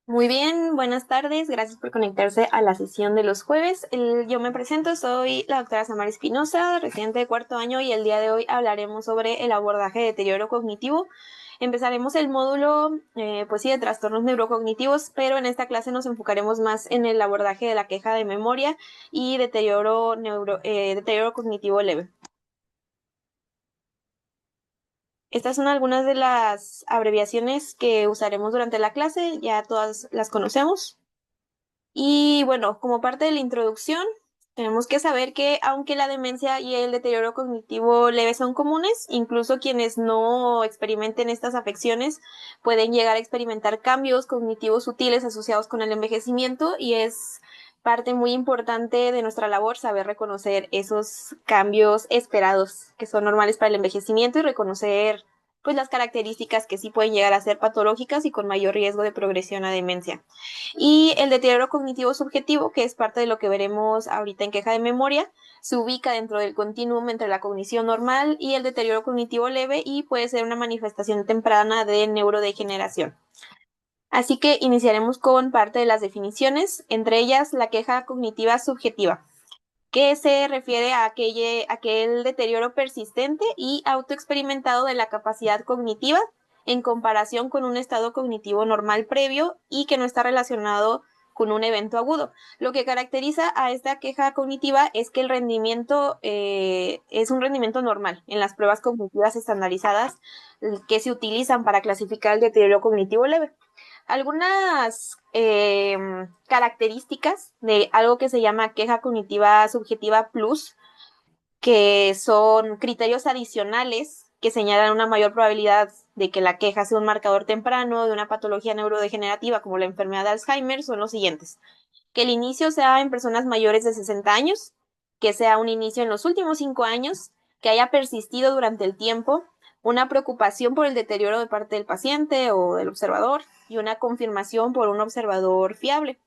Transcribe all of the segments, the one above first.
Muy bien, buenas tardes. Gracias por conectarse a la sesión de los jueves. Yo me presento, soy la doctora Samara Espinosa, residente de cuarto año, y el día de hoy hablaremos sobre el abordaje de deterioro cognitivo. Empezaremos el módulo, pues sí, de trastornos neurocognitivos, pero en esta clase nos enfocaremos más en el abordaje de la queja de memoria y deterioro cognitivo leve. Estas son algunas de las abreviaciones que usaremos durante la clase, ya todas las conocemos. Y bueno, como parte de la introducción, tenemos que saber que aunque la demencia y el deterioro cognitivo leve son comunes, incluso quienes no experimenten estas afecciones pueden llegar a experimentar cambios cognitivos sutiles asociados con el envejecimiento, y es parte muy importante de nuestra labor saber reconocer esos cambios esperados que son normales para el envejecimiento y reconocer pues las características que sí pueden llegar a ser patológicas y con mayor riesgo de progresión a demencia. Y el deterioro cognitivo subjetivo, que es parte de lo que veremos ahorita en queja de memoria, se ubica dentro del continuum entre la cognición normal y el deterioro cognitivo leve y puede ser una manifestación temprana de neurodegeneración. Así que iniciaremos con parte de las definiciones, entre ellas la queja cognitiva subjetiva, que se refiere a aquel deterioro persistente y autoexperimentado de la capacidad cognitiva en comparación con un estado cognitivo normal previo y que no está relacionado con un evento agudo. Lo que caracteriza a esta queja cognitiva es que el rendimiento es un rendimiento normal en las pruebas cognitivas estandarizadas que se utilizan para clasificar el deterioro cognitivo leve. Algunas características de algo que se llama queja cognitiva subjetiva plus, que son criterios adicionales que señalan una mayor probabilidad de que la queja sea un marcador temprano de una patología neurodegenerativa como la enfermedad de Alzheimer, son los siguientes: que el inicio sea en personas mayores de 60 años, que sea un inicio en los últimos 5 años, que haya persistido durante el tiempo, una preocupación por el deterioro de parte del paciente o del observador y una confirmación por un observador fiable.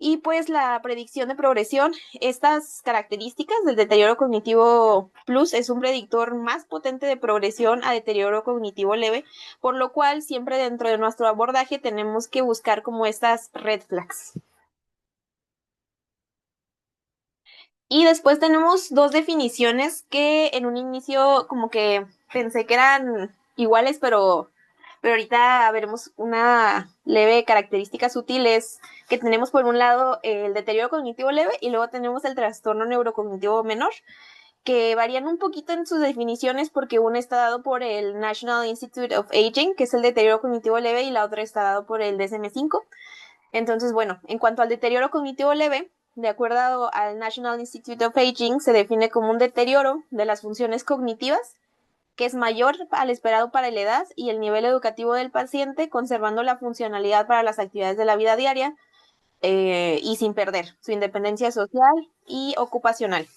Y pues la predicción de progresión, estas características del deterioro cognitivo plus es un predictor más potente de progresión a deterioro cognitivo leve, por lo cual siempre dentro de nuestro abordaje tenemos que buscar como estas red flags. Y después tenemos dos definiciones que en un inicio como que pensé que eran iguales, pero ahorita veremos una leve características sutiles que tenemos. Por un lado el deterioro cognitivo leve y luego tenemos el trastorno neurocognitivo menor, que varían un poquito en sus definiciones porque uno está dado por el National Institute of Aging, que es el deterioro cognitivo leve, y la otra está dado por el DSM-5. Entonces, bueno, en cuanto al deterioro cognitivo leve, de acuerdo al National Institute of Aging, se define como un deterioro de las funciones cognitivas que es mayor al esperado para la edad y el nivel educativo del paciente, conservando la funcionalidad para las actividades de la vida diaria y sin perder su independencia social y ocupacional.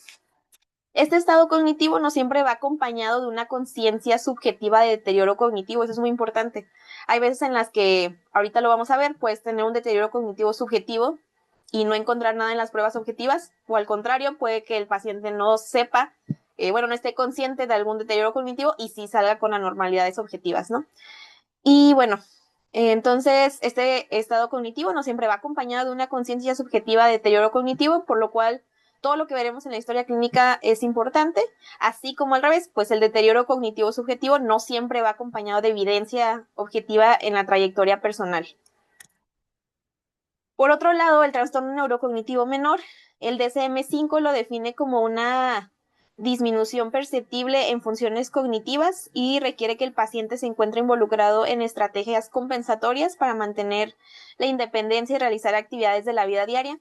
Este estado cognitivo no siempre va acompañado de una conciencia subjetiva de deterioro cognitivo, eso es muy importante. Hay veces en las que, ahorita lo vamos a ver, puedes tener un deterioro cognitivo subjetivo y no encontrar nada en las pruebas objetivas, o al contrario, puede que el paciente no sepa, no esté consciente de algún deterioro cognitivo y sí salga con anormalidades objetivas, ¿no? Y bueno, entonces este estado cognitivo no siempre va acompañado de una conciencia subjetiva de deterioro cognitivo, por lo cual todo lo que veremos en la historia clínica es importante, así como al revés, pues el deterioro cognitivo subjetivo no siempre va acompañado de evidencia objetiva en la trayectoria personal. Por otro lado, el trastorno neurocognitivo menor, el DSM-5 lo define como una disminución perceptible en funciones cognitivas y requiere que el paciente se encuentre involucrado en estrategias compensatorias para mantener la independencia y realizar actividades de la vida diaria.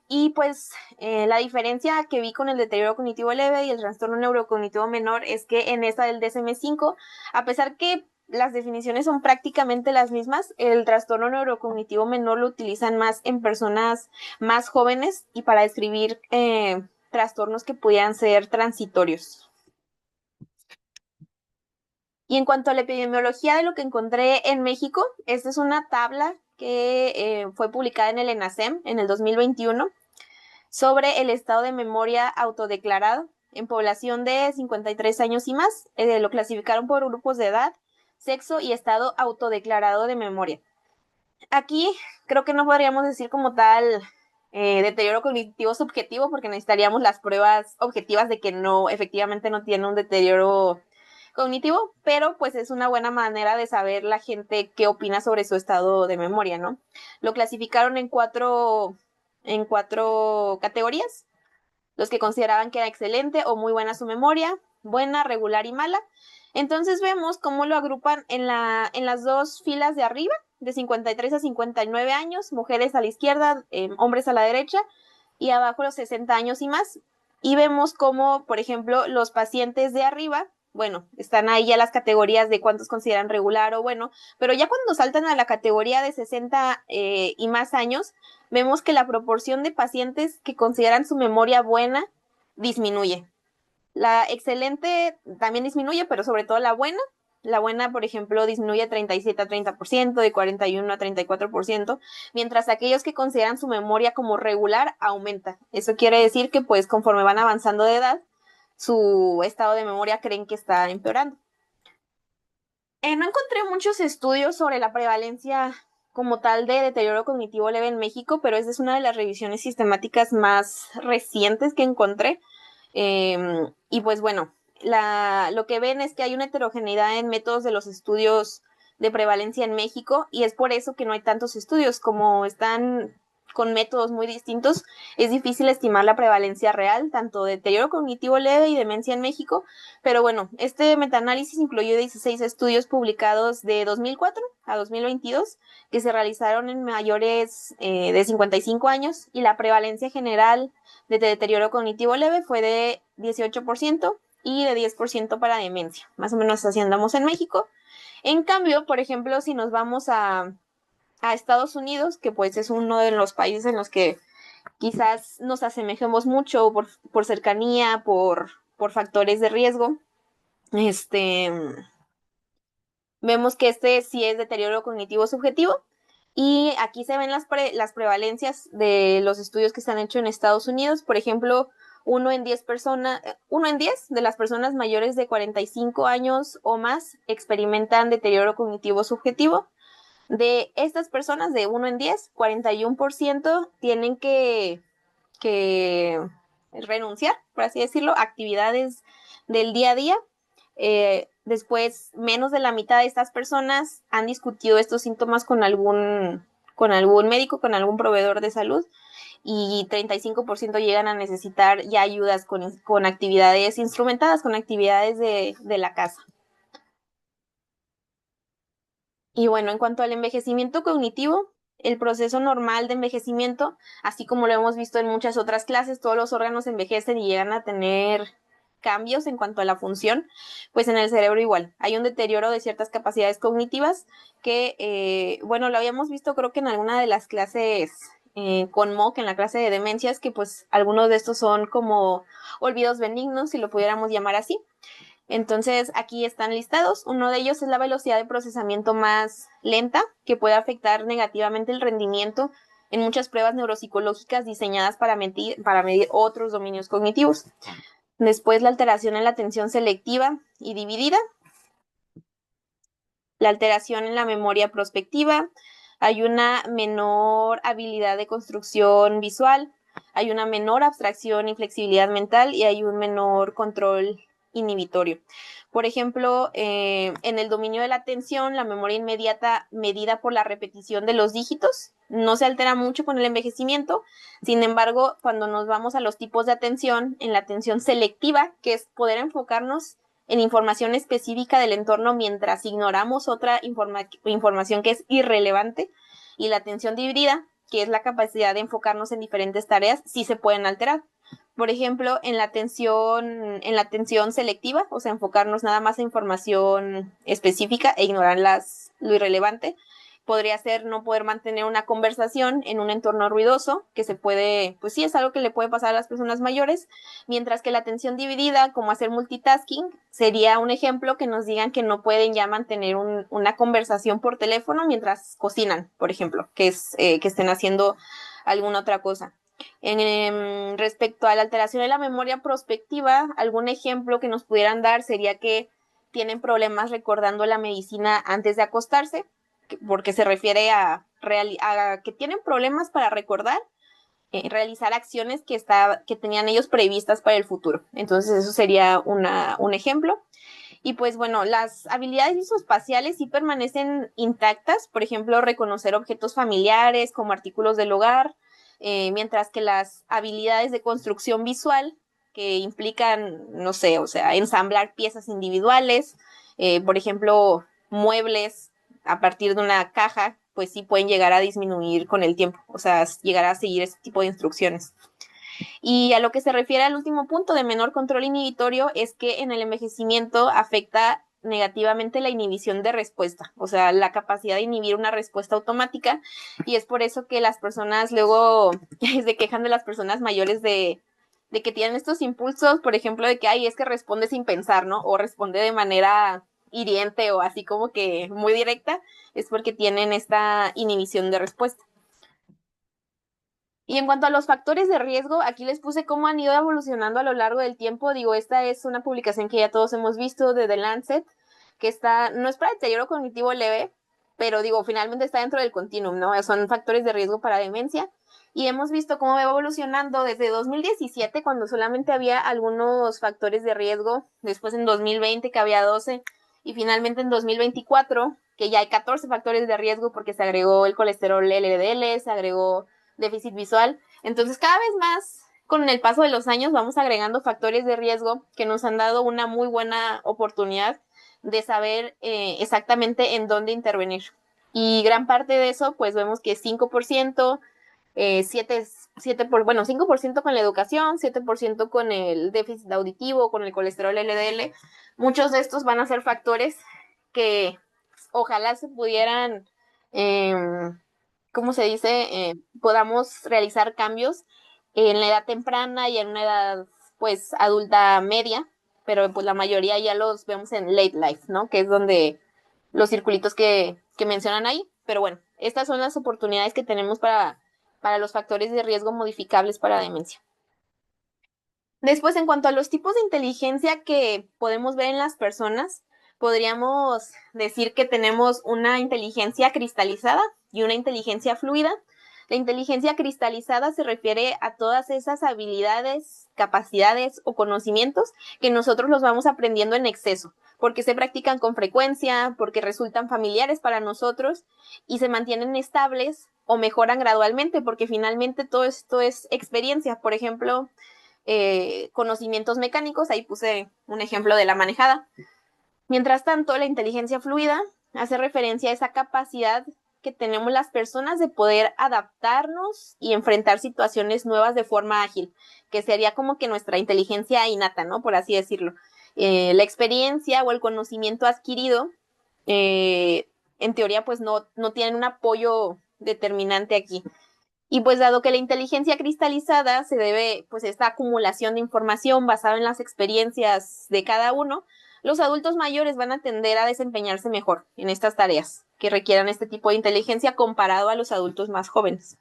Y pues la diferencia que vi con el deterioro cognitivo leve y el trastorno neurocognitivo menor es que en esta del DSM-5, a pesar que las definiciones son prácticamente las mismas, el trastorno neurocognitivo menor lo utilizan más en personas más jóvenes y para describir trastornos que pudieran ser transitorios. Y en cuanto a la epidemiología de lo que encontré en México, esta es una tabla que fue publicada en el ENASEM en el 2021 sobre el estado de memoria autodeclarado en población de 53 años y más. Lo clasificaron por grupos de edad, sexo y estado autodeclarado de memoria. Aquí creo que no podríamos decir como tal deterioro cognitivo subjetivo porque necesitaríamos las pruebas objetivas de que no, efectivamente no tiene un deterioro cognitivo, pero pues es una buena manera de saber la gente qué opina sobre su estado de memoria, ¿no? Lo clasificaron en cuatro categorías: los que consideraban que era excelente o muy buena su memoria, buena, regular y mala. Entonces vemos cómo lo agrupan en las dos filas de arriba, de 53 a 59 años, mujeres a la izquierda, hombres a la derecha, y abajo los 60 años y más. Y vemos cómo, por ejemplo, los pacientes de arriba, bueno, están ahí ya las categorías de cuántos consideran regular o bueno, pero ya cuando saltan a la categoría de 60 y más años, vemos que la proporción de pacientes que consideran su memoria buena disminuye. La excelente también disminuye, pero sobre todo la buena. La buena, por ejemplo, disminuye de 37 a 30%, de 41 a 34%, mientras aquellos que consideran su memoria como regular aumenta. Eso quiere decir que pues conforme van avanzando de edad, su estado de memoria creen que está empeorando. No encontré muchos estudios sobre la prevalencia como tal de deterioro cognitivo leve en México, pero esa es una de las revisiones sistemáticas más recientes que encontré. Y pues bueno, lo que ven es que hay una heterogeneidad en métodos de los estudios de prevalencia en México y es por eso que no hay tantos estudios. Como están con métodos muy distintos, es difícil estimar la prevalencia real, tanto de deterioro cognitivo leve y demencia en México. Pero bueno, este metaanálisis incluyó 16 estudios publicados de 2004 a 2022 que se realizaron en mayores de 55 años y la prevalencia general de deterioro cognitivo leve fue de 18% y de 10% para demencia. Más o menos así andamos en México. En cambio, por ejemplo, si nos vamos a Estados Unidos, que pues es uno de los países en los que quizás nos asemejemos mucho por cercanía, por factores de riesgo, este, vemos que este sí es deterioro cognitivo subjetivo. Y aquí se ven las prevalencias de los estudios que se han hecho en Estados Unidos. Por ejemplo, 1 en 10 de las personas mayores de 45 años o más experimentan deterioro cognitivo subjetivo. De estas personas, de 1 en 10, 41% tienen que renunciar, por así decirlo, a actividades del día a día. Después, menos de la mitad de estas personas han discutido estos síntomas con algún médico, con algún proveedor de salud, y 35% llegan a necesitar ya ayudas con actividades instrumentadas, con actividades de la casa. Y bueno, en cuanto al envejecimiento cognitivo, el proceso normal de envejecimiento, así como lo hemos visto en muchas otras clases, todos los órganos envejecen y llegan a tener cambios en cuanto a la función, pues en el cerebro igual. Hay un deterioro de ciertas capacidades cognitivas que, bueno, lo habíamos visto creo que en alguna de las clases con MOOC, en la clase de demencias, que pues algunos de estos son como olvidos benignos, si lo pudiéramos llamar así. Entonces, aquí están listados. Uno de ellos es la velocidad de procesamiento más lenta, que puede afectar negativamente el rendimiento en muchas pruebas neuropsicológicas diseñadas para medir otros dominios cognitivos. Después, la alteración en la atención selectiva y dividida, la alteración en la memoria prospectiva, hay una menor habilidad de construcción visual, hay una menor abstracción y flexibilidad mental y hay un menor control inhibitorio. Por ejemplo, en el dominio de la atención, la memoria inmediata medida por la repetición de los dígitos no se altera mucho con el envejecimiento. Sin embargo, cuando nos vamos a los tipos de atención, en la atención selectiva, que es poder enfocarnos en información específica del entorno mientras ignoramos otra información que es irrelevante, y la atención dividida, que es la capacidad de enfocarnos en diferentes tareas, sí se pueden alterar. Por ejemplo, en la atención selectiva, o sea, enfocarnos nada más en información específica e ignorar lo irrelevante, podría ser no poder mantener una conversación en un entorno ruidoso, que se puede, pues sí, es algo que le puede pasar a las personas mayores, mientras que la atención dividida, como hacer multitasking, sería un ejemplo que nos digan que no pueden ya mantener una conversación por teléfono mientras cocinan, por ejemplo, que estén haciendo alguna otra cosa. Respecto a la alteración de la memoria prospectiva, algún ejemplo que nos pudieran dar sería que tienen problemas recordando la medicina antes de acostarse, porque se refiere a que tienen problemas para recordar, realizar acciones que tenían ellos previstas para el futuro. Entonces eso sería un ejemplo. Y pues bueno, las habilidades visoespaciales sí permanecen intactas, por ejemplo, reconocer objetos familiares como artículos del hogar, mientras que las habilidades de construcción visual, que implican, no sé, o sea, ensamblar piezas individuales, por ejemplo, muebles a partir de una caja, pues sí pueden llegar a disminuir con el tiempo, o sea, llegar a seguir ese tipo de instrucciones. Y a lo que se refiere al último punto de menor control inhibitorio es que en el envejecimiento afecta negativamente la inhibición de respuesta, o sea, la capacidad de inhibir una respuesta automática, y es por eso que las personas luego se quejan de las personas mayores de que tienen estos impulsos, por ejemplo, de que, ay, es que responde sin pensar, ¿no? O responde de manera hiriente o así como que muy directa, es porque tienen esta inhibición de respuesta. Y en cuanto a los factores de riesgo, aquí les puse cómo han ido evolucionando a lo largo del tiempo. Digo, esta es una publicación que ya todos hemos visto de The Lancet, que no es para deterioro cognitivo leve, pero digo, finalmente está dentro del continuum, ¿no? Son factores de riesgo para demencia. Y hemos visto cómo va evolucionando desde 2017, cuando solamente había algunos factores de riesgo, después en 2020 que había 12, y finalmente en 2024, que ya hay 14 factores de riesgo porque se agregó el colesterol LDL, se agregó déficit visual. Entonces, cada vez más, con el paso de los años, vamos agregando factores de riesgo que nos han dado una muy buena oportunidad de saber exactamente en dónde intervenir. Y gran parte de eso, pues vemos que 5%, 5% con la educación, 7% con el déficit auditivo, con el colesterol LDL. Muchos de estos van a ser factores que ojalá se pudieran ¿cómo se dice? Podamos realizar cambios en la edad temprana y en una edad, pues, adulta media, pero pues la mayoría ya los vemos en late life, ¿no? Que es donde los circulitos que mencionan ahí. Pero bueno, estas son las oportunidades que tenemos para los factores de riesgo modificables para demencia. Después, en cuanto a los tipos de inteligencia que podemos ver en las personas, podríamos decir que tenemos una inteligencia cristalizada y una inteligencia fluida. La inteligencia cristalizada se refiere a todas esas habilidades, capacidades o conocimientos que nosotros los vamos aprendiendo en exceso, porque se practican con frecuencia, porque resultan familiares para nosotros y se mantienen estables o mejoran gradualmente, porque finalmente todo esto es experiencia. Por ejemplo, conocimientos mecánicos, ahí puse un ejemplo de la manejada. Mientras tanto, la inteligencia fluida hace referencia a esa capacidad que tenemos las personas de poder adaptarnos y enfrentar situaciones nuevas de forma ágil, que sería como que nuestra inteligencia innata, ¿no? Por así decirlo. La experiencia o el conocimiento adquirido, en teoría, pues no tienen un apoyo determinante aquí. Y pues dado que la inteligencia cristalizada se debe pues a esta acumulación de información basada en las experiencias de cada uno, los adultos mayores van a tender a desempeñarse mejor en estas tareas que requieran este tipo de inteligencia comparado a los adultos más jóvenes.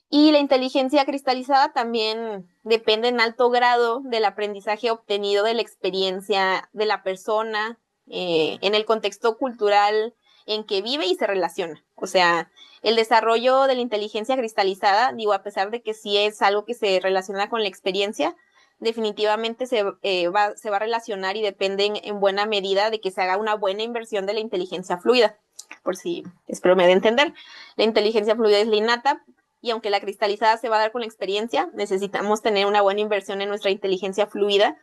Y la inteligencia cristalizada también depende en alto grado del aprendizaje obtenido de la experiencia de la persona, en el contexto cultural en que vive y se relaciona. O sea, el desarrollo de la inteligencia cristalizada, digo, a pesar de que sí es algo que se relaciona con la experiencia, definitivamente se va a relacionar y depende en buena medida de que se haga una buena inversión de la inteligencia fluida. Por si espero me dé a entender. La inteligencia fluida es la innata, y aunque la cristalizada se va a dar con la experiencia, necesitamos tener una buena inversión en nuestra inteligencia fluida,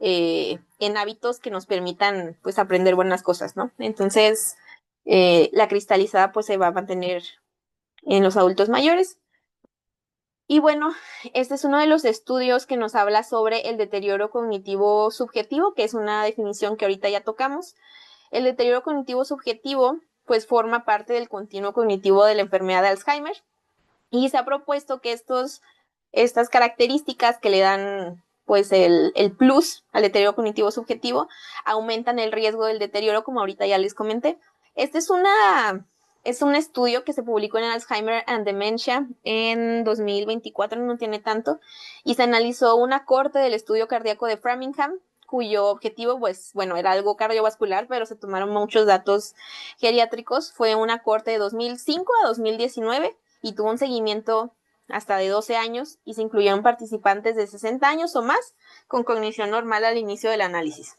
en hábitos que nos permitan pues aprender buenas cosas, ¿no? Entonces, la cristalizada pues se va a mantener en los adultos mayores. Y bueno, este es uno de los estudios que nos habla sobre el deterioro cognitivo subjetivo, que es una definición que ahorita ya tocamos. El deterioro cognitivo subjetivo pues forma parte del continuo cognitivo de la enfermedad de Alzheimer, y se ha propuesto que estas características que le dan pues el plus al deterioro cognitivo subjetivo aumentan el riesgo del deterioro, como ahorita ya les comenté. Este es un estudio que se publicó en Alzheimer and Dementia en 2024, no tiene tanto, y se analizó una corte del estudio cardíaco de Framingham, cuyo objetivo, pues, bueno, era algo cardiovascular, pero se tomaron muchos datos geriátricos. Fue una corte de 2005 a 2019 y tuvo un seguimiento hasta de 12 años y se incluyeron participantes de 60 años o más con cognición normal al inicio del análisis.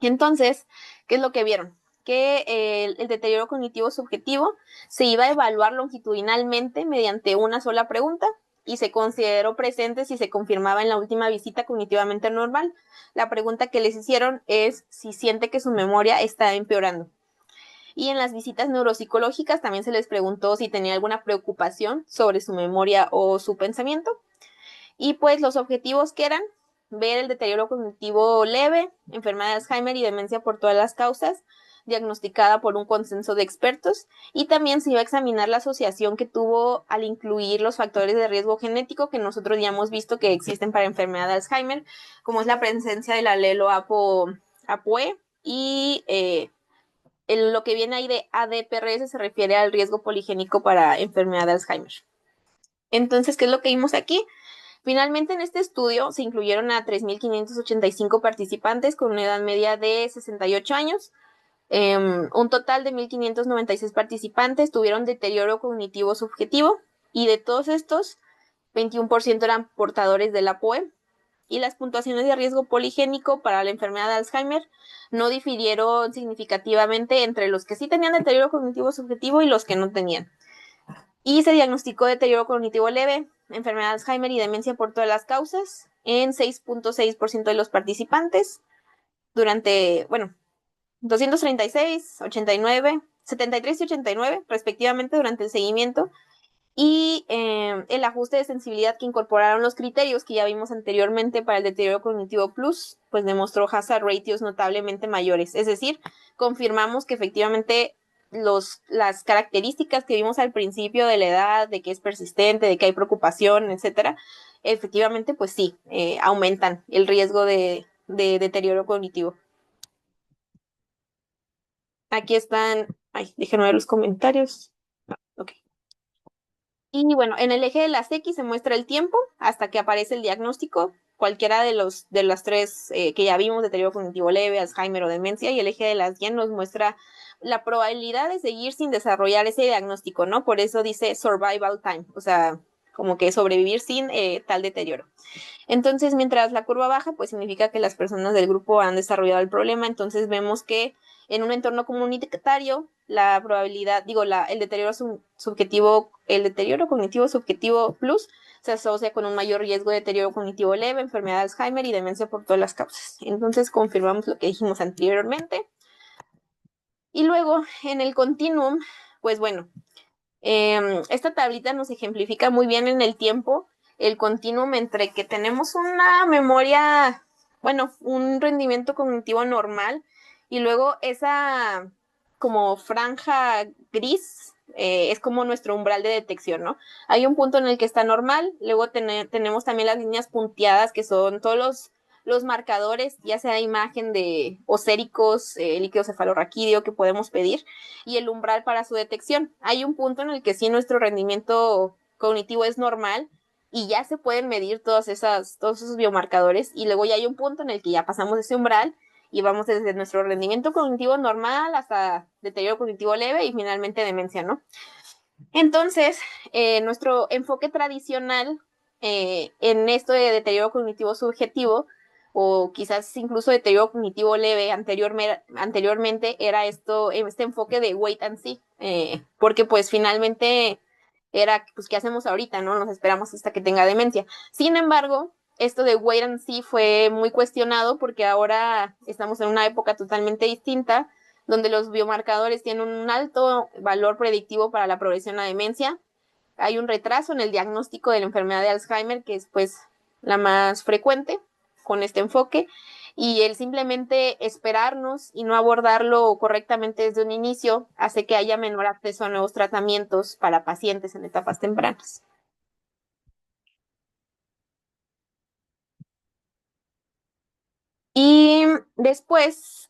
Entonces, ¿qué es lo que vieron? Que el deterioro cognitivo subjetivo se iba a evaluar longitudinalmente mediante una sola pregunta y se consideró presente si se confirmaba en la última visita cognitivamente normal. La pregunta que les hicieron es si siente que su memoria está empeorando. Y en las visitas neuropsicológicas también se les preguntó si tenía alguna preocupación sobre su memoria o su pensamiento. Y pues los objetivos que eran ver el deterioro cognitivo leve, enfermedad de Alzheimer y demencia por todas las causas, diagnosticada por un consenso de expertos, y también se iba a examinar la asociación que tuvo al incluir los factores de riesgo genético que nosotros ya hemos visto que existen para enfermedad de Alzheimer, como es la presencia del alelo APOE y lo que viene ahí de ADPRS se refiere al riesgo poligénico para enfermedad de Alzheimer. Entonces, ¿qué es lo que vimos aquí? Finalmente, en este estudio se incluyeron a 3.585 participantes con una edad media de 68 años. Un total de 1.596 participantes tuvieron deterioro cognitivo subjetivo y de todos estos, 21% eran portadores de la POE y las puntuaciones de riesgo poligénico para la enfermedad de Alzheimer no difirieron significativamente entre los que sí tenían deterioro cognitivo subjetivo y los que no tenían. Y se diagnosticó deterioro cognitivo leve, enfermedad de Alzheimer y demencia por todas las causas en 6.6% de los participantes durante, bueno, 236, 89, 73 y 89 respectivamente durante el seguimiento. Y el ajuste de sensibilidad que incorporaron los criterios que ya vimos anteriormente para el deterioro cognitivo plus, pues demostró hazard ratios notablemente mayores. Es decir, confirmamos que efectivamente las características que vimos al principio de la edad, de que es persistente, de que hay preocupación, etcétera, efectivamente, pues sí, aumentan el riesgo de deterioro cognitivo. Aquí están, ay, déjenme ver los comentarios. Ok. Y bueno, en el eje de las X se muestra el tiempo hasta que aparece el diagnóstico, cualquiera de las tres que ya vimos, deterioro cognitivo leve, Alzheimer o demencia, y el eje de las Y nos muestra la probabilidad de seguir sin desarrollar ese diagnóstico, ¿no? Por eso dice survival time, o sea, como que sobrevivir sin tal deterioro. Entonces, mientras la curva baja, pues significa que las personas del grupo han desarrollado el problema. Entonces, vemos que en un entorno comunitario, la probabilidad, el deterioro subjetivo, el deterioro cognitivo subjetivo plus se asocia con un mayor riesgo de deterioro cognitivo leve, enfermedad de Alzheimer y demencia por todas las causas. Entonces, confirmamos lo que dijimos anteriormente. Y luego, en el continuum, pues bueno, esta tablita nos ejemplifica muy bien en el tiempo el continuum entre que tenemos una memoria, bueno, un rendimiento cognitivo normal y luego esa como franja gris es como nuestro umbral de detección, ¿no? Hay un punto en el que está normal, luego tenemos también las líneas punteadas que son todos los marcadores, ya sea imagen de océricos, líquido cefalorraquídeo que podemos pedir, y el umbral para su detección. Hay un punto en el que sí nuestro rendimiento cognitivo es normal y ya se pueden medir todos esos biomarcadores, y luego ya hay un punto en el que ya pasamos ese umbral y vamos desde nuestro rendimiento cognitivo normal hasta deterioro cognitivo leve y finalmente demencia, ¿no? Entonces, nuestro enfoque tradicional en esto de deterioro cognitivo subjetivo o quizás incluso deterioro cognitivo leve anteriormente era este enfoque de wait and see, porque pues finalmente era, pues, ¿qué hacemos ahorita? ¿No? Nos esperamos hasta que tenga demencia. Sin embargo, esto de wait and see fue muy cuestionado porque ahora estamos en una época totalmente distinta, donde los biomarcadores tienen un alto valor predictivo para la progresión a demencia. Hay un retraso en el diagnóstico de la enfermedad de Alzheimer, que es pues la más frecuente con este enfoque, y el simplemente esperarnos y no abordarlo correctamente desde un inicio hace que haya menor acceso a nuevos tratamientos para pacientes en etapas tempranas. Y después,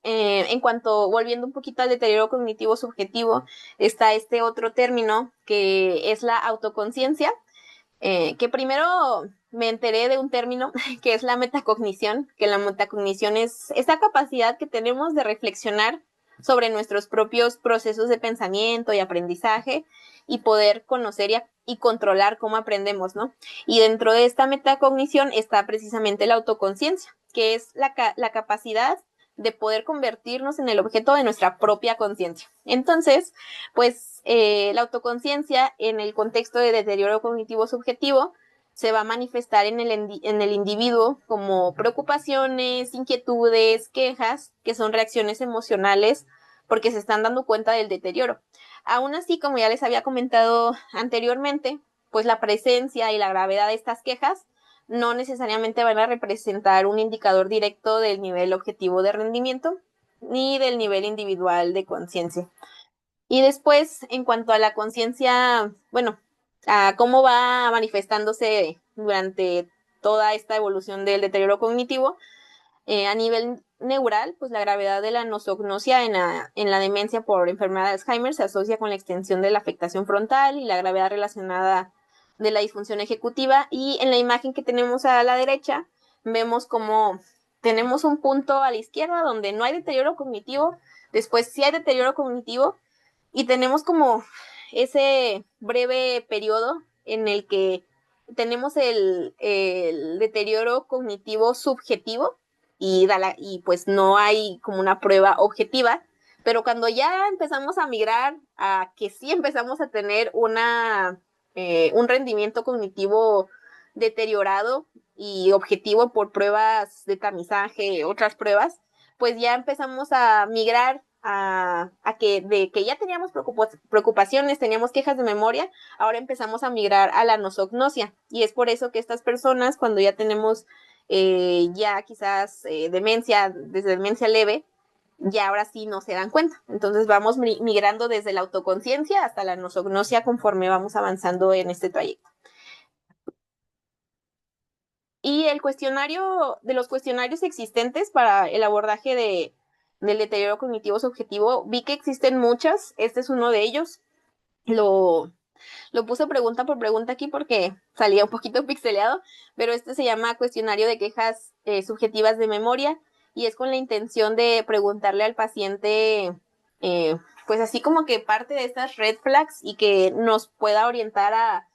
volviendo un poquito al deterioro cognitivo subjetivo, está este otro término que es la autoconciencia, Que primero me enteré de un término que es la metacognición, que la metacognición es esa capacidad que tenemos de reflexionar sobre nuestros propios procesos de pensamiento y aprendizaje y poder conocer y controlar cómo aprendemos, ¿no? Y dentro de esta metacognición está precisamente la autoconciencia, que es la capacidad de poder convertirnos en el objeto de nuestra propia conciencia. Entonces, pues la autoconciencia en el contexto de deterioro cognitivo subjetivo se va a manifestar en el individuo como preocupaciones, inquietudes, quejas, que son reacciones emocionales porque se están dando cuenta del deterioro. Aún así, como ya les había comentado anteriormente, pues la presencia y la gravedad de estas quejas no necesariamente van a representar un indicador directo del nivel objetivo de rendimiento ni del nivel individual de conciencia. Y después, en cuanto a la conciencia, bueno, a cómo va manifestándose durante toda esta evolución del deterioro cognitivo, a nivel neural, pues la gravedad de la nosognosia en la demencia por enfermedad de Alzheimer se asocia con la extensión de la afectación frontal y la gravedad relacionada de la disfunción ejecutiva. Y en la imagen que tenemos a la derecha, vemos como tenemos un punto a la izquierda donde no hay deterioro cognitivo, después sí hay deterioro cognitivo, y tenemos como ese breve periodo en el que tenemos el deterioro cognitivo subjetivo y pues no hay como una prueba objetiva, pero cuando ya empezamos a migrar a que sí empezamos a tener un rendimiento cognitivo deteriorado y objetivo por pruebas de tamizaje, otras pruebas, pues ya empezamos a migrar a que de que ya teníamos preocupaciones, teníamos quejas de memoria, ahora empezamos a migrar a la nosognosia. Y es por eso que estas personas, cuando ya tenemos ya quizás demencia, desde demencia leve, ya ahora sí no se dan cuenta. Entonces vamos migrando desde la autoconciencia hasta la nosognosia conforme vamos avanzando en este trayecto. Y el cuestionario, de los cuestionarios existentes para el abordaje del deterioro cognitivo subjetivo, vi que existen muchas. Este es uno de ellos. Lo, lo puse pregunta por pregunta aquí porque salía un poquito pixeleado, pero este se llama cuestionario de quejas subjetivas de memoria y es con la intención de preguntarle al paciente, eh, pues así como que parte de estas red flags y que nos pueda orientar a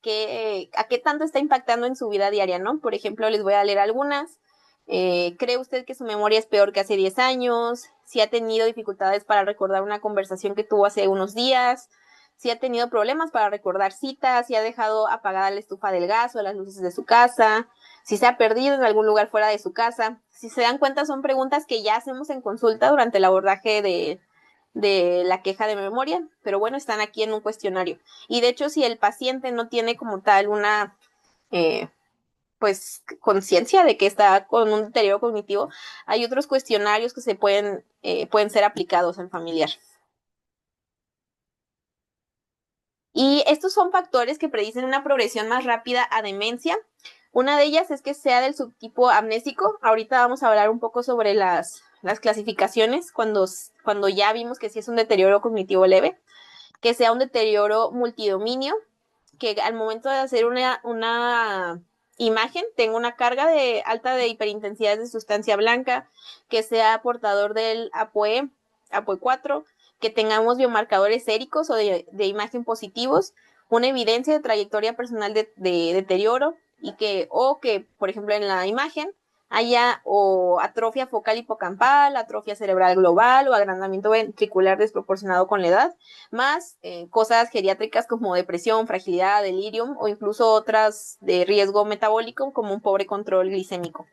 qué tanto está impactando en su vida diaria, ¿no? Por ejemplo, les voy a leer algunas. ¿Cree usted que su memoria es peor que hace 10 años? Si ha tenido dificultades para recordar una conversación que tuvo hace unos días, si ha tenido problemas para recordar citas, si ha dejado apagada la estufa del gas o las luces de su casa, si se ha perdido en algún lugar fuera de su casa. Si se dan cuenta, son preguntas que ya hacemos en consulta durante el abordaje de la queja de memoria, pero bueno, están aquí en un cuestionario. Y de hecho, si el paciente no tiene como tal una eh, pues conciencia de que está con un deterioro cognitivo, hay otros cuestionarios que pueden ser aplicados al familiar. Y estos son factores que predicen una progresión más rápida a demencia. Una de ellas es que sea del subtipo amnésico. Ahorita vamos a hablar un poco sobre las clasificaciones cuando ya vimos que sí es un deterioro cognitivo leve, que sea un deterioro multidominio, que al momento de hacer una imagen tenga una carga alta de hiperintensidad de sustancia blanca, que sea portador del APOE 4, que tengamos biomarcadores séricos o de imagen positivos, una evidencia de trayectoria personal de deterioro o que, por ejemplo, en la imagen haya o atrofia focal hipocampal, atrofia cerebral global o agrandamiento ventricular desproporcionado con la edad, más cosas geriátricas como depresión, fragilidad, delirium o incluso otras de riesgo metabólico como un pobre control glicémico.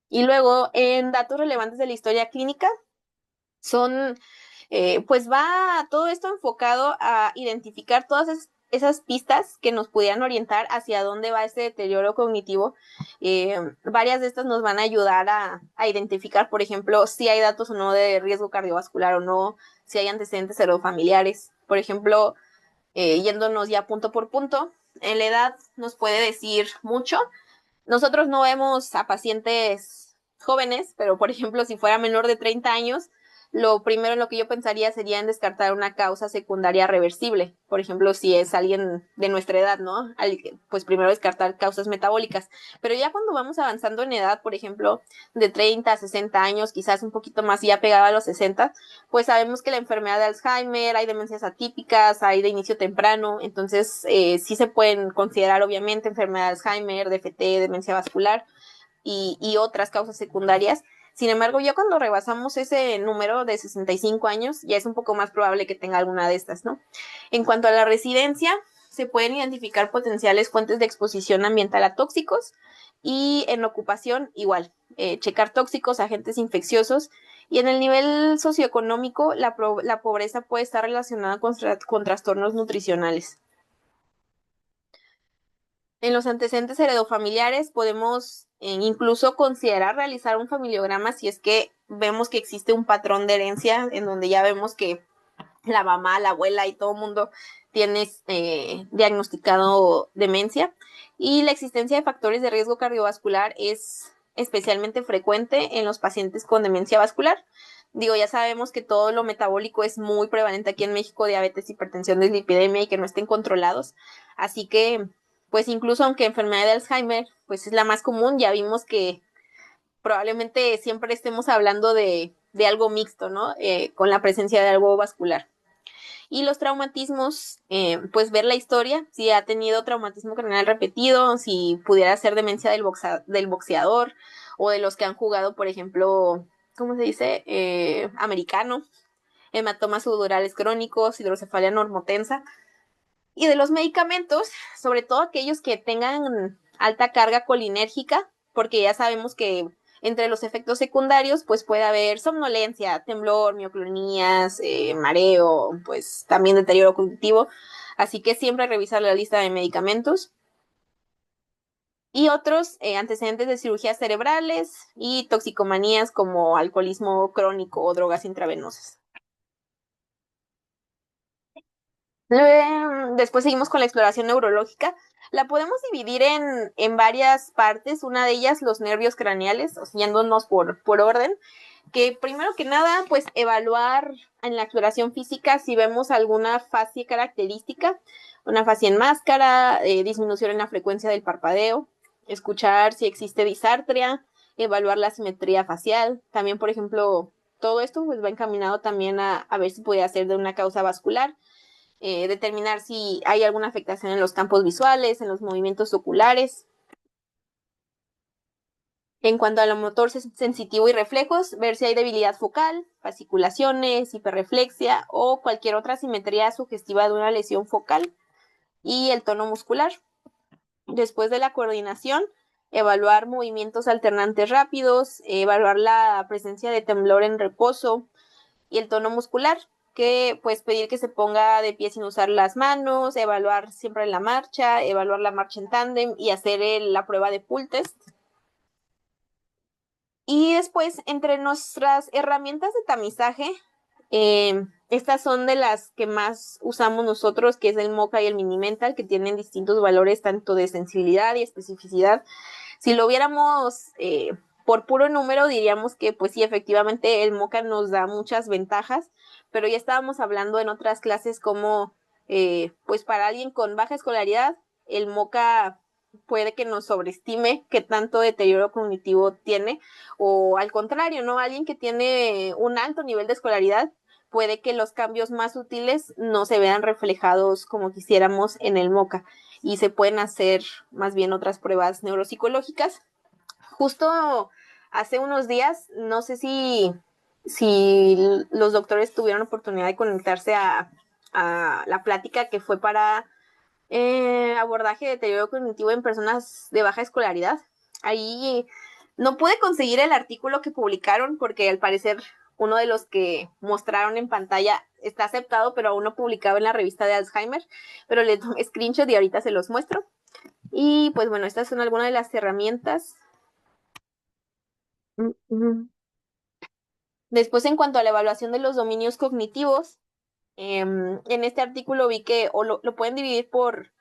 Y luego, en datos relevantes de la historia clínica, son, pues va todo esto enfocado a identificar todas esas pistas que nos pudieran orientar hacia dónde va este deterioro cognitivo. Varias de estas nos van a ayudar a identificar, por ejemplo, si hay datos o no de riesgo cardiovascular o no, si hay antecedentes heredofamiliares. Por ejemplo, yéndonos ya punto por punto, en la edad nos puede decir mucho. Nosotros no vemos a pacientes jóvenes, pero por ejemplo, si fuera menor de 30 años, lo primero en lo que yo pensaría sería en descartar una causa secundaria reversible. Por ejemplo, si es alguien de nuestra edad, ¿no? Pues primero descartar causas metabólicas. Pero ya cuando vamos avanzando en edad, por ejemplo, de 30 a 60 años, quizás un poquito más ya pegado a los 60, pues sabemos que la enfermedad de Alzheimer, hay demencias atípicas, hay de inicio temprano, entonces sí se pueden considerar obviamente enfermedad de Alzheimer, DFT, demencia vascular y otras causas secundarias. Sin embargo, ya cuando rebasamos ese número de 65 años, ya es un poco más probable que tenga alguna de estas, ¿no? En cuanto a la residencia, se pueden identificar potenciales fuentes de exposición ambiental a tóxicos y en ocupación igual, checar tóxicos, agentes infecciosos y en el nivel socioeconómico la pobreza puede estar relacionada con trastornos nutricionales. En los antecedentes heredofamiliares podemos incluso considerar realizar un familiograma si es que vemos que existe un patrón de herencia en donde ya vemos que la mamá, la abuela y todo el mundo tiene diagnosticado demencia. Y la existencia de factores de riesgo cardiovascular es especialmente frecuente en los pacientes con demencia vascular. Digo, ya sabemos que todo lo metabólico es muy prevalente aquí en México, diabetes, hipertensión, dislipidemia y que no estén controlados. Así que, pues incluso aunque enfermedad de Alzheimer, pues es la más común, ya vimos que probablemente siempre estemos hablando de algo mixto, ¿no? Con la presencia de algo vascular. Y los traumatismos, pues ver la historia, si ha tenido traumatismo craneal repetido, si pudiera ser demencia del boxeador o de los que han jugado, por ejemplo, ¿cómo se dice? Americano, hematomas sudorales crónicos, hidrocefalia normotensa. Y de los medicamentos, sobre todo aquellos que tengan alta carga colinérgica, porque ya sabemos que entre los efectos secundarios, pues puede haber somnolencia, temblor, mioclonías, mareo, pues también deterioro cognitivo. Así que siempre revisar la lista de medicamentos. Y otros antecedentes de cirugías cerebrales y toxicomanías como alcoholismo crónico o drogas intravenosas. Después seguimos con la exploración neurológica. La podemos dividir en varias partes. Una de ellas, los nervios craneales, o sea, yéndonos por orden. Que primero que nada, pues evaluar en la exploración física si vemos alguna fascia característica, una fascia en máscara, disminución en la frecuencia del parpadeo, escuchar si existe disartria, evaluar la simetría facial. También, por ejemplo, todo esto pues va encaminado también a ver si puede ser de una causa vascular, determinar si hay alguna afectación en los campos visuales, en los movimientos oculares. En cuanto a lo motor sensitivo y reflejos, ver si hay debilidad focal, fasciculaciones, hiperreflexia o cualquier otra simetría sugestiva de una lesión focal. Y el tono muscular. Después de la coordinación, evaluar movimientos alternantes rápidos, evaluar la presencia de temblor en reposo y el tono muscular, que pues pedir que se ponga de pie sin usar las manos, evaluar siempre la marcha, evaluar la marcha en tándem y hacer la prueba de pull test. Y después, entre nuestras herramientas de tamizaje, estas son de las que más usamos nosotros, que es el MoCA y el Minimental, que tienen distintos valores tanto de sensibilidad y especificidad. Si lo viéramos por puro número, diríamos que pues sí, efectivamente el MoCA nos da muchas ventajas, pero ya estábamos hablando en otras clases como pues para alguien con baja escolaridad, el MoCA puede que nos sobreestime qué tanto deterioro cognitivo tiene, o al contrario, ¿no? Alguien que tiene un alto nivel de escolaridad, puede que los cambios más útiles no se vean reflejados como quisiéramos en el MoCA y se pueden hacer más bien otras pruebas neuropsicológicas. Justo hace unos días, no sé si los doctores tuvieron oportunidad de conectarse a la plática que fue para abordaje de deterioro cognitivo en personas de baja escolaridad. Ahí no pude conseguir el artículo que publicaron porque al parecer uno de los que mostraron en pantalla está aceptado, pero aún no publicado en la revista de Alzheimer, pero le tomé screenshot y ahorita se los muestro. Y pues bueno, estas son algunas de las herramientas. Después, en cuanto a la evaluación de los dominios cognitivos, en este artículo vi que o lo pueden dividir por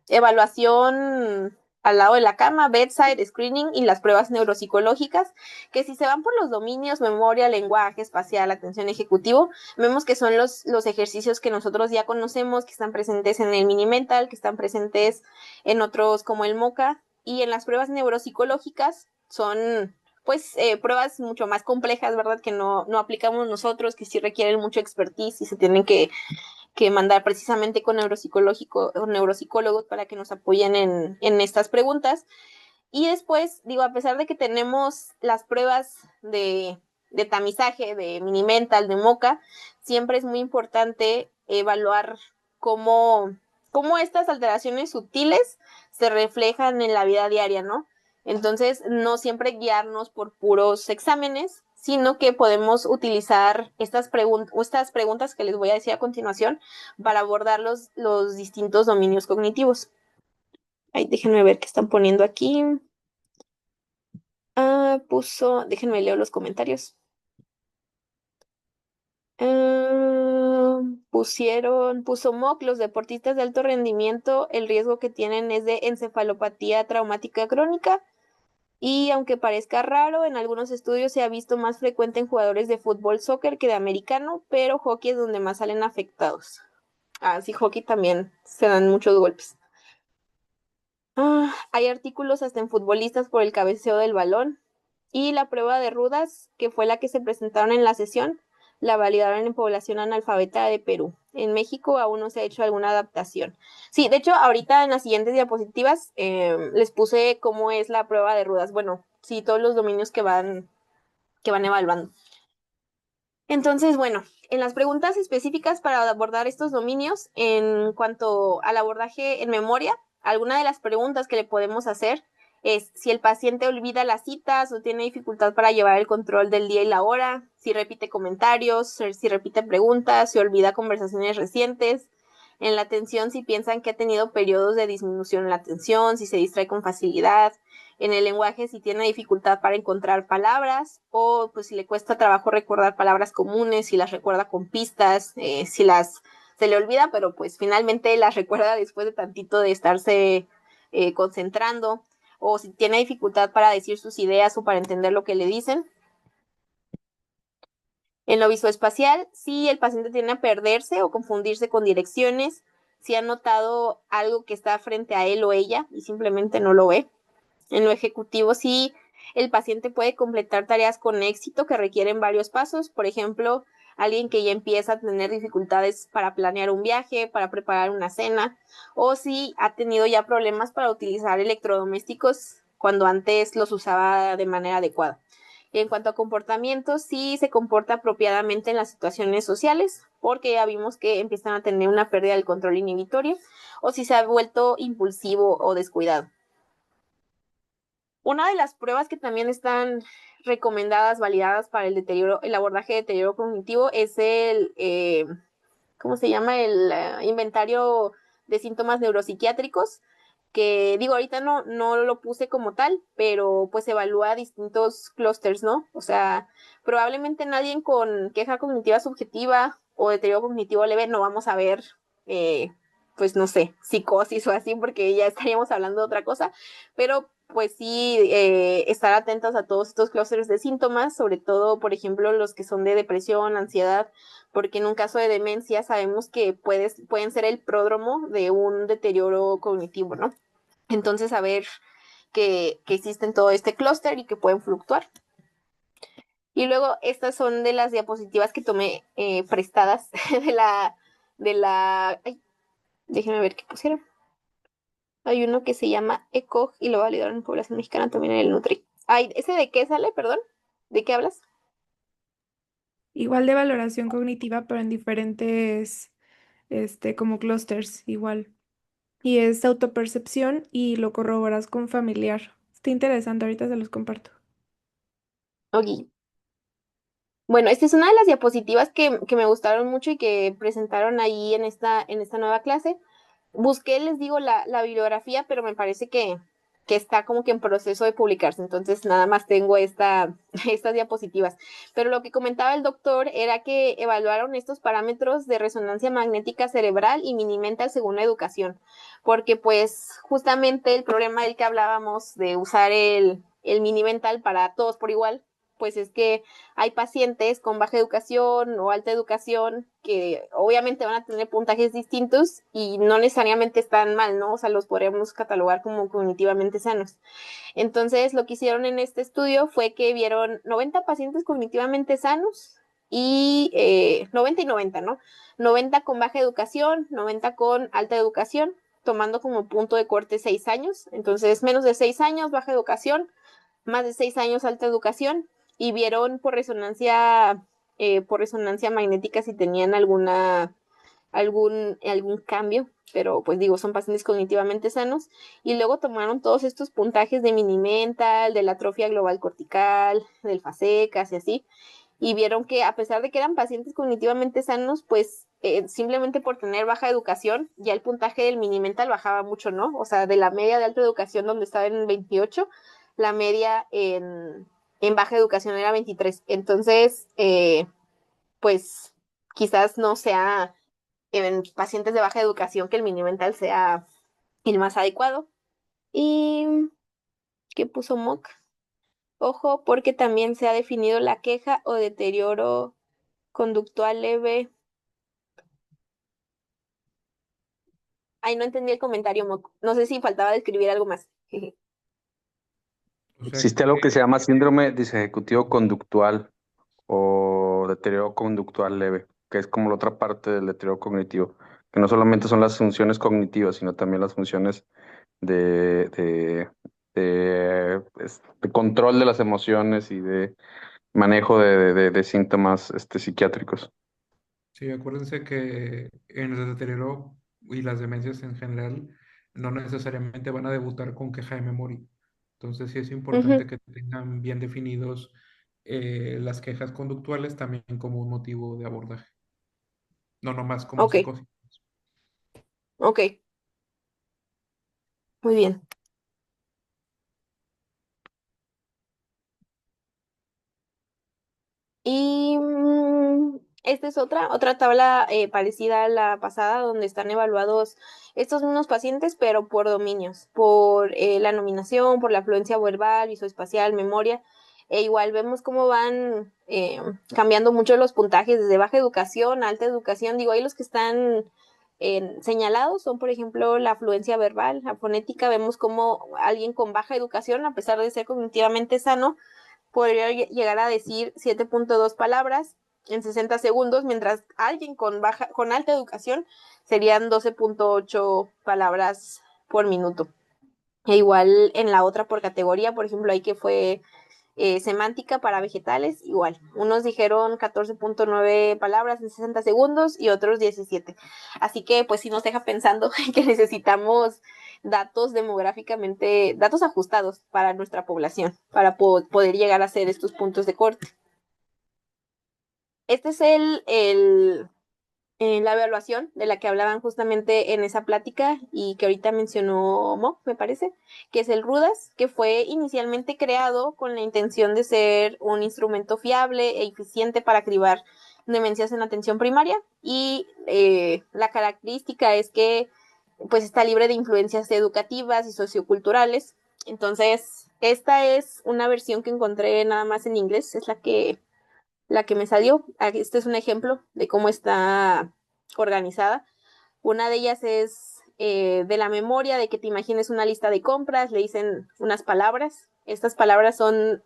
evaluación al lado de la cama, bedside, screening y las pruebas neuropsicológicas, que si se van por los dominios, memoria, lenguaje, espacial, atención ejecutivo, vemos que son los ejercicios que nosotros ya conocemos, que están presentes en el mini mental, que están presentes en otros como el MOCA, y en las pruebas neuropsicológicas son pues pruebas mucho más complejas, ¿verdad? Que no aplicamos nosotros, que sí requieren mucho expertise y se tienen que mandar precisamente con neuropsicólogos para que nos apoyen en estas preguntas. Y después, digo, a pesar de que tenemos las pruebas de tamizaje, de mini mental, de MOCA, siempre es muy importante evaluar cómo, cómo estas alteraciones sutiles se reflejan en la vida diaria, ¿no? Entonces, no siempre guiarnos por puros exámenes, sino que podemos utilizar estas preguntas que les voy a decir a continuación para abordar los distintos dominios cognitivos. Ay, déjenme ver qué están poniendo aquí. Déjenme leo los comentarios. Puso Mock, los deportistas de alto rendimiento, el riesgo que tienen es de encefalopatía traumática crónica y aunque parezca raro, en algunos estudios se ha visto más frecuente en jugadores de fútbol, soccer que de americano, pero hockey es donde más salen afectados. Ah, sí, hockey también se dan muchos golpes. Hay artículos hasta en futbolistas por el cabeceo del balón. Y la prueba de rudas, que fue la que se presentaron en la sesión, la validaron en población analfabeta de Perú. En México aún no se ha hecho alguna adaptación. Sí, de hecho, ahorita en las siguientes diapositivas les puse cómo es la prueba de rudas. Bueno, sí, todos los dominios que van evaluando. Entonces, bueno, en las preguntas específicas para abordar estos dominios, en cuanto al abordaje en memoria, alguna de las preguntas que le podemos hacer es si el paciente olvida las citas o tiene dificultad para llevar el control del día y la hora, si repite comentarios, si repite preguntas, si olvida conversaciones recientes. En la atención, si piensan que ha tenido periodos de disminución en la atención, si se distrae con facilidad, en el lenguaje si tiene dificultad para encontrar palabras o pues si le cuesta trabajo recordar palabras comunes, si las recuerda con pistas, si las se le olvida, pero pues finalmente las recuerda después de tantito de estarse concentrando, o si tiene dificultad para decir sus ideas o para entender lo que le dicen. En lo visoespacial, si el paciente tiene a perderse o confundirse con direcciones, si ha notado algo que está frente a él o ella y simplemente no lo ve. En lo ejecutivo, sí, el paciente puede completar tareas con éxito que requieren varios pasos. Por ejemplo, alguien que ya empieza a tener dificultades para planear un viaje, para preparar una cena, o si ha tenido ya problemas para utilizar electrodomésticos cuando antes los usaba de manera adecuada. En cuanto a comportamientos, sí se comporta apropiadamente en las situaciones sociales, porque ya vimos que empiezan a tener una pérdida del control inhibitorio, o si se ha vuelto impulsivo o descuidado. Una de las pruebas que también están recomendadas, validadas para el deterioro, el abordaje de deterioro cognitivo es ¿cómo se llama? El inventario de síntomas neuropsiquiátricos, que digo, ahorita no lo puse como tal, pero pues evalúa distintos clústeres, ¿no? O sea, probablemente nadie con queja cognitiva subjetiva o deterioro cognitivo leve no vamos a ver, pues no sé, psicosis o así, porque ya estaríamos hablando de otra cosa, pero pues sí, estar atentos a todos estos clústeres de síntomas, sobre todo, por ejemplo, los que son de depresión, ansiedad, porque en un caso de demencia sabemos que pueden ser el pródromo de un deterioro cognitivo, ¿no? Entonces, saber que existen todo este clúster y que pueden fluctuar. Y luego, estas son de las diapositivas que tomé prestadas ay, déjenme ver qué pusieron. Hay uno que se llama ECOG y lo validaron en población mexicana también en el Nutri. Ay, ¿ese de qué sale, perdón? ¿De qué hablas? Igual de valoración cognitiva, pero en diferentes, como clusters, igual. Y es autopercepción y lo corroboras con familiar. Está interesante, ahorita se los comparto. Ok. Bueno, esta es una de las diapositivas que me gustaron mucho y que presentaron ahí en esta nueva clase. Busqué, les digo, la bibliografía, pero me parece que está como que en proceso de publicarse. Entonces, nada más tengo estas diapositivas. Pero lo que comentaba el doctor era que evaluaron estos parámetros de resonancia magnética cerebral y mini-mental según la educación. Porque, pues, justamente el problema del que hablábamos de usar el mini-mental para todos por igual, pues es que hay pacientes con baja educación o alta educación que obviamente van a tener puntajes distintos y no necesariamente están mal, ¿no? O sea, los podríamos catalogar como cognitivamente sanos. Entonces, lo que hicieron en este estudio fue que vieron 90 pacientes cognitivamente sanos y 90 y 90, ¿no? 90 con baja educación, 90 con alta educación, tomando como punto de corte 6 años. Entonces, menos de 6 años, baja educación, más de 6 años, alta educación, y vieron por resonancia magnética si tenían algún cambio, pero pues digo, son pacientes cognitivamente sanos, y luego tomaron todos estos puntajes de mini-mental, de la atrofia global cortical, del FASECAS y así, y vieron que a pesar de que eran pacientes cognitivamente sanos, pues simplemente por tener baja educación, ya el puntaje del mini-mental bajaba mucho, ¿no? O sea, de la media de alta educación donde estaba en 28, la media en baja educación era 23. Entonces, pues quizás no sea en pacientes de baja educación que el mini mental sea el más adecuado. ¿Y qué puso Mock? Ojo, porque también se ha definido la queja o deterioro conductual leve. Ay, no entendí el comentario, Mock. No sé si faltaba describir algo más. O sea Existe algo que se llama síndrome disejecutivo conductual o deterioro conductual leve, que es como la otra parte del deterioro cognitivo, que no solamente son las funciones cognitivas, sino también las funciones de, de, de control de las emociones y de manejo de síntomas psiquiátricos. sí, acuérdense que en el deterioro y las demencias en general no necesariamente van a debutar con queja de memoria. Entonces sí es importante Ujú. que tengan bien definidos las quejas conductuales también como un motivo de abordaje, no nomás como Ok, psicosis. ok, muy bien. Y esta es otra tabla parecida a la pasada, donde están evaluados estos mismos pacientes, pero por dominios, por la nominación, por la afluencia verbal, visoespacial, memoria. E igual vemos cómo van cambiando mucho los puntajes desde baja educación a alta educación. Digo, ahí los que están señalados son, por ejemplo, la afluencia verbal, la fonética. Vemos cómo alguien con baja educación, a pesar de ser cognitivamente sano, podría llegar a decir 7.2 palabras en 60 segundos, mientras alguien con alta educación serían 12.8 palabras por minuto. E igual en la otra por categoría, por ejemplo, ahí que fue semántica para vegetales, igual. Unos dijeron 14.9 palabras en 60 segundos y otros 17. Así que pues sí nos deja pensando que necesitamos datos demográficamente, datos ajustados para nuestra población, para poder llegar a hacer estos puntos de corte. Este es la evaluación de la que hablaban justamente en esa plática y que ahorita mencionó Mo, me parece, que es el RUDAS, que fue inicialmente creado con la intención de ser un instrumento fiable e eficiente para cribar demencias en atención primaria, y la característica es que pues está libre de influencias educativas y socioculturales. Entonces, esta es una versión que encontré nada más en inglés, es la que me salió. Este es un ejemplo de cómo está organizada. Una de ellas es de la memoria, de que te imagines una lista de compras, le dicen unas palabras. Estas palabras son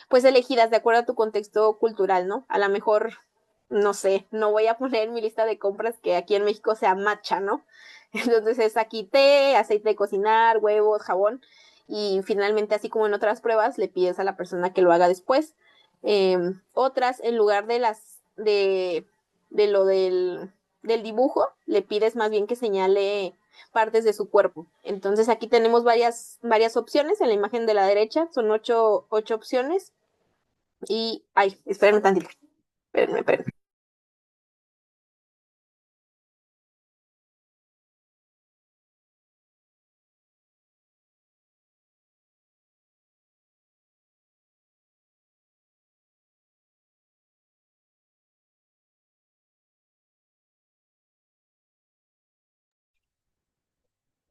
pues elegidas de acuerdo a tu contexto cultural, ¿no? A lo mejor, no sé, no voy a poner en mi lista de compras que aquí en México sea matcha, ¿no? Entonces es aquí té, aceite de cocinar, huevos, jabón, y finalmente, así como en otras pruebas, le pides a la persona que lo haga después. Otras, en lugar de lo del dibujo, le pides más bien que señale partes de su cuerpo. Entonces aquí tenemos varias opciones en la imagen de la derecha, son ocho opciones. Y, ay, espérenme tantito, espérenme.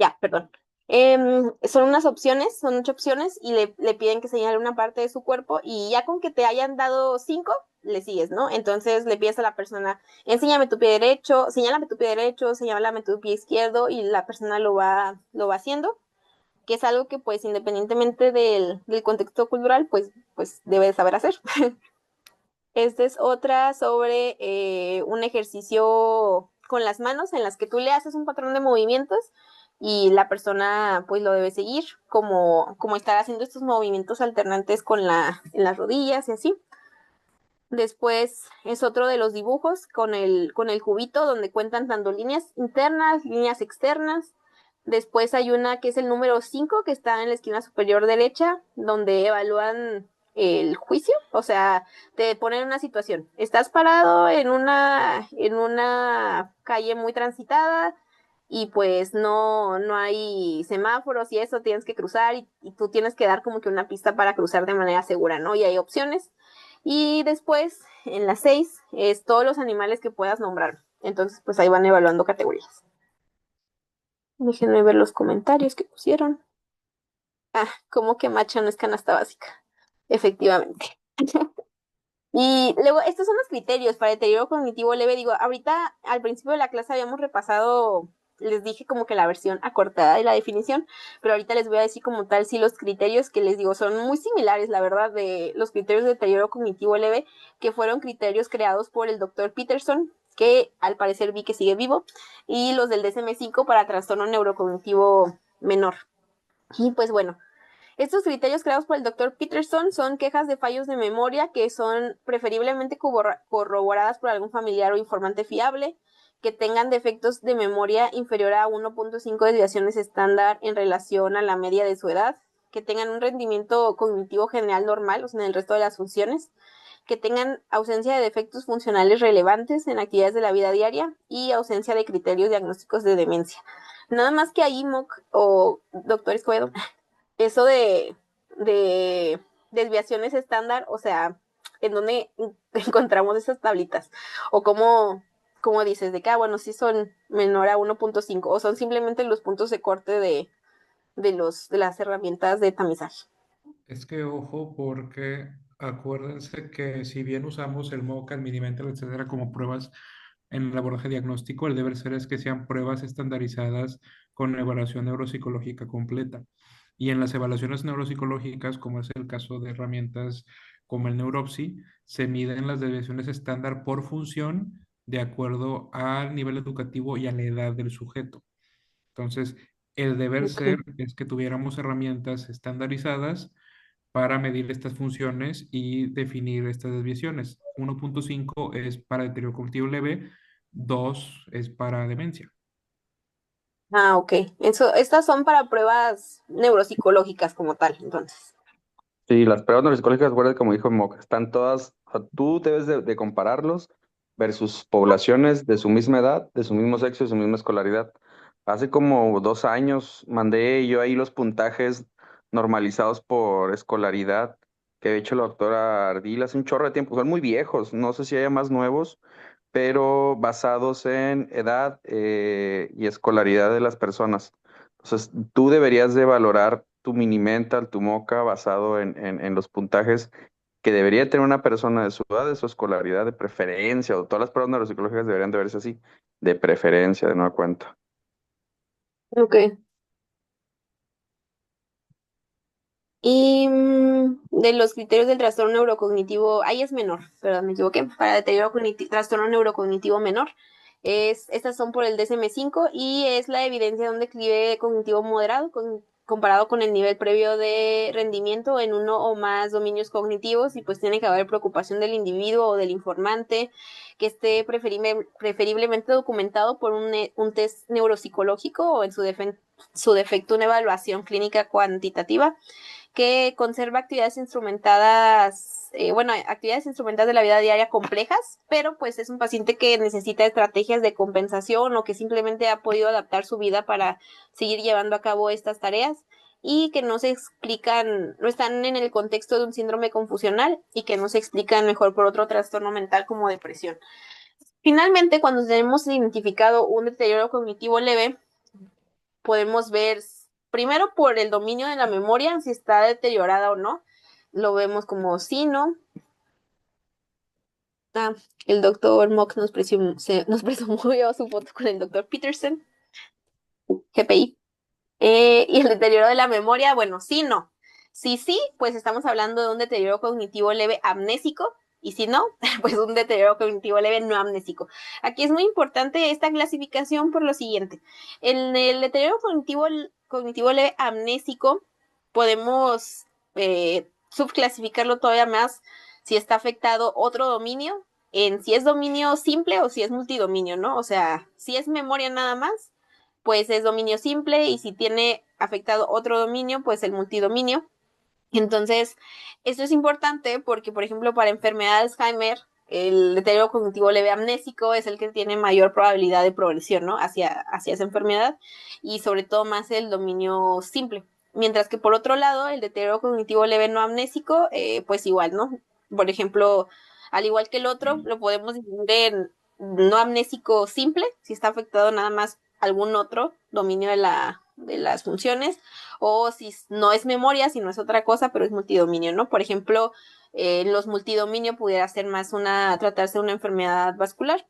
Ya, perdón. Son unas opciones, son 8 opciones y le piden que señale una parte de su cuerpo y ya con que te hayan dado 5, le sigues, ¿no? Entonces le pides a la persona, enséñame tu pie derecho, señálame tu pie derecho, señálame tu pie izquierdo y la persona lo va haciendo, que es algo que pues independientemente del contexto cultural, pues debe saber hacer. Esta es otra sobre un ejercicio con las manos en las que tú le haces un patrón de movimientos y la persona pues lo debe seguir, como estar haciendo estos movimientos alternantes en las rodillas y así. Después es otro de los dibujos con el cubito donde cuentan tanto líneas internas, líneas externas. Después hay una que es el número 5 que está en la esquina superior derecha, donde evalúan el juicio, o sea, te ponen una situación. Estás parado en una calle muy transitada y pues no hay semáforos y eso, tienes que cruzar y tú tienes que dar como que una pista para cruzar de manera segura, ¿no? Y hay opciones. Y después, en las 6, es todos los animales que puedas nombrar. Entonces, pues ahí van evaluando categorías. Déjenme ver los comentarios que pusieron. Ah, ¿cómo que macha no es canasta básica? Efectivamente. Y luego, estos son los criterios para el deterioro cognitivo leve. Digo, ahorita al principio de la clase habíamos repasado, les dije como que la versión acortada de la definición, pero ahorita les voy a decir como tal, sí, los criterios que les digo son muy similares, la verdad, de los criterios de deterioro cognitivo leve, que fueron criterios creados por el doctor Peterson, que al parecer vi que sigue vivo, y los del DSM-5 para trastorno neurocognitivo menor. Y pues bueno, estos criterios creados por el doctor Peterson son quejas de fallos de memoria que son preferiblemente corroboradas por algún familiar o informante fiable, que tengan defectos de memoria inferior a 1.5 desviaciones estándar en relación a la media de su edad, que tengan un rendimiento cognitivo general normal, o sea, en el resto de las funciones, que tengan ausencia de defectos funcionales relevantes en actividades de la vida diaria y ausencia de criterios diagnósticos de demencia. Nada más que ahí, Moc o doctor Escobedo, eso de desviaciones estándar, o sea, ¿en dónde encontramos esas tablitas? O cómo dices, de que, bueno, sí son menor a 1.5 o son simplemente los puntos de corte de las herramientas de tamizaje. Es que ojo, porque acuérdense que si bien usamos el MOCA, el Minimental, etcétera, como pruebas en el abordaje diagnóstico, el deber ser es que sean pruebas estandarizadas con evaluación neuropsicológica completa. Y en las evaluaciones neuropsicológicas, como es el caso de herramientas como el Neuropsy, se miden las desviaciones estándar por función de acuerdo al nivel educativo y a la edad del sujeto. Entonces, el deber ser Okay. es que tuviéramos herramientas estandarizadas para medir estas funciones y definir estas desviaciones. 1.5 es para deterioro cognitivo leve, 2 es para demencia. Ah, ok. Estas son para pruebas neuropsicológicas como tal, entonces. Sí, las pruebas neuropsicológicas, recuerda, como dijo Moca, están todas, o sea, tú debes de compararlos versus poblaciones de su misma edad, de su mismo sexo y su misma escolaridad. Hace como 2 años mandé yo ahí los puntajes normalizados por escolaridad, que de hecho la doctora Ardila hace un chorro de tiempo, son muy viejos, no sé si haya más nuevos, pero basados en edad y escolaridad de las personas. Entonces, tú deberías de valorar tu mini mental, tu moca, basado en los puntajes que debería tener una persona de su edad, de su escolaridad, de preferencia, o todas las pruebas neuropsicológicas deberían de verse así, de preferencia, de nueva cuenta. Ok. Y de los criterios del trastorno neurocognitivo, ahí es menor, perdón, me equivoqué, para deterioro trastorno neurocognitivo menor. Estas son por el DSM-5 y es la evidencia de un declive cognitivo moderado comparado con el nivel previo de rendimiento en uno o más dominios cognitivos y pues tiene que haber preocupación del individuo o del informante que esté preferiblemente documentado por un test neuropsicológico o en su defecto una evaluación clínica cuantitativa que conserva actividades instrumentadas, actividades instrumentadas de la vida diaria complejas, pero pues es un paciente que necesita estrategias de compensación o que simplemente ha podido adaptar su vida para seguir llevando a cabo estas tareas y que no se explican, no están en el contexto de un síndrome confusional y que no se explican mejor por otro trastorno mental como depresión. Finalmente, cuando tenemos identificado un deterioro cognitivo leve, podemos ver primero por el dominio de la memoria, si está deteriorada o no. Lo vemos como sí, ¿no? Ah, el doctor Mock nos presumió su foto con el doctor Peterson, GPI. Y el deterioro de la memoria, bueno, sí, no. Si sí, pues estamos hablando de un deterioro cognitivo leve amnésico, y si no, pues un deterioro cognitivo leve no amnésico. Aquí es muy importante esta clasificación por lo siguiente. En el deterioro cognitivo leve amnésico podemos subclasificarlo todavía más si está afectado otro dominio, en si es dominio simple o si es multidominio, ¿no? O sea, si es memoria nada más, pues es dominio simple, y si tiene afectado otro dominio, pues el multidominio. Entonces, esto es importante porque, por ejemplo, para enfermedad de Alzheimer, el deterioro cognitivo leve amnésico es el que tiene mayor probabilidad de progresión, ¿no? Hacia esa enfermedad, y sobre todo más el dominio simple. Mientras que por otro lado, el deterioro cognitivo leve no amnésico, pues igual, ¿no? Por ejemplo, al igual que el otro, lo podemos dividir en no amnésico simple, si está afectado nada más algún otro dominio de las funciones, o si no es memoria, si no es otra cosa, pero es multidominio, ¿no? Por ejemplo, los multidominio pudiera ser más tratarse de una enfermedad vascular.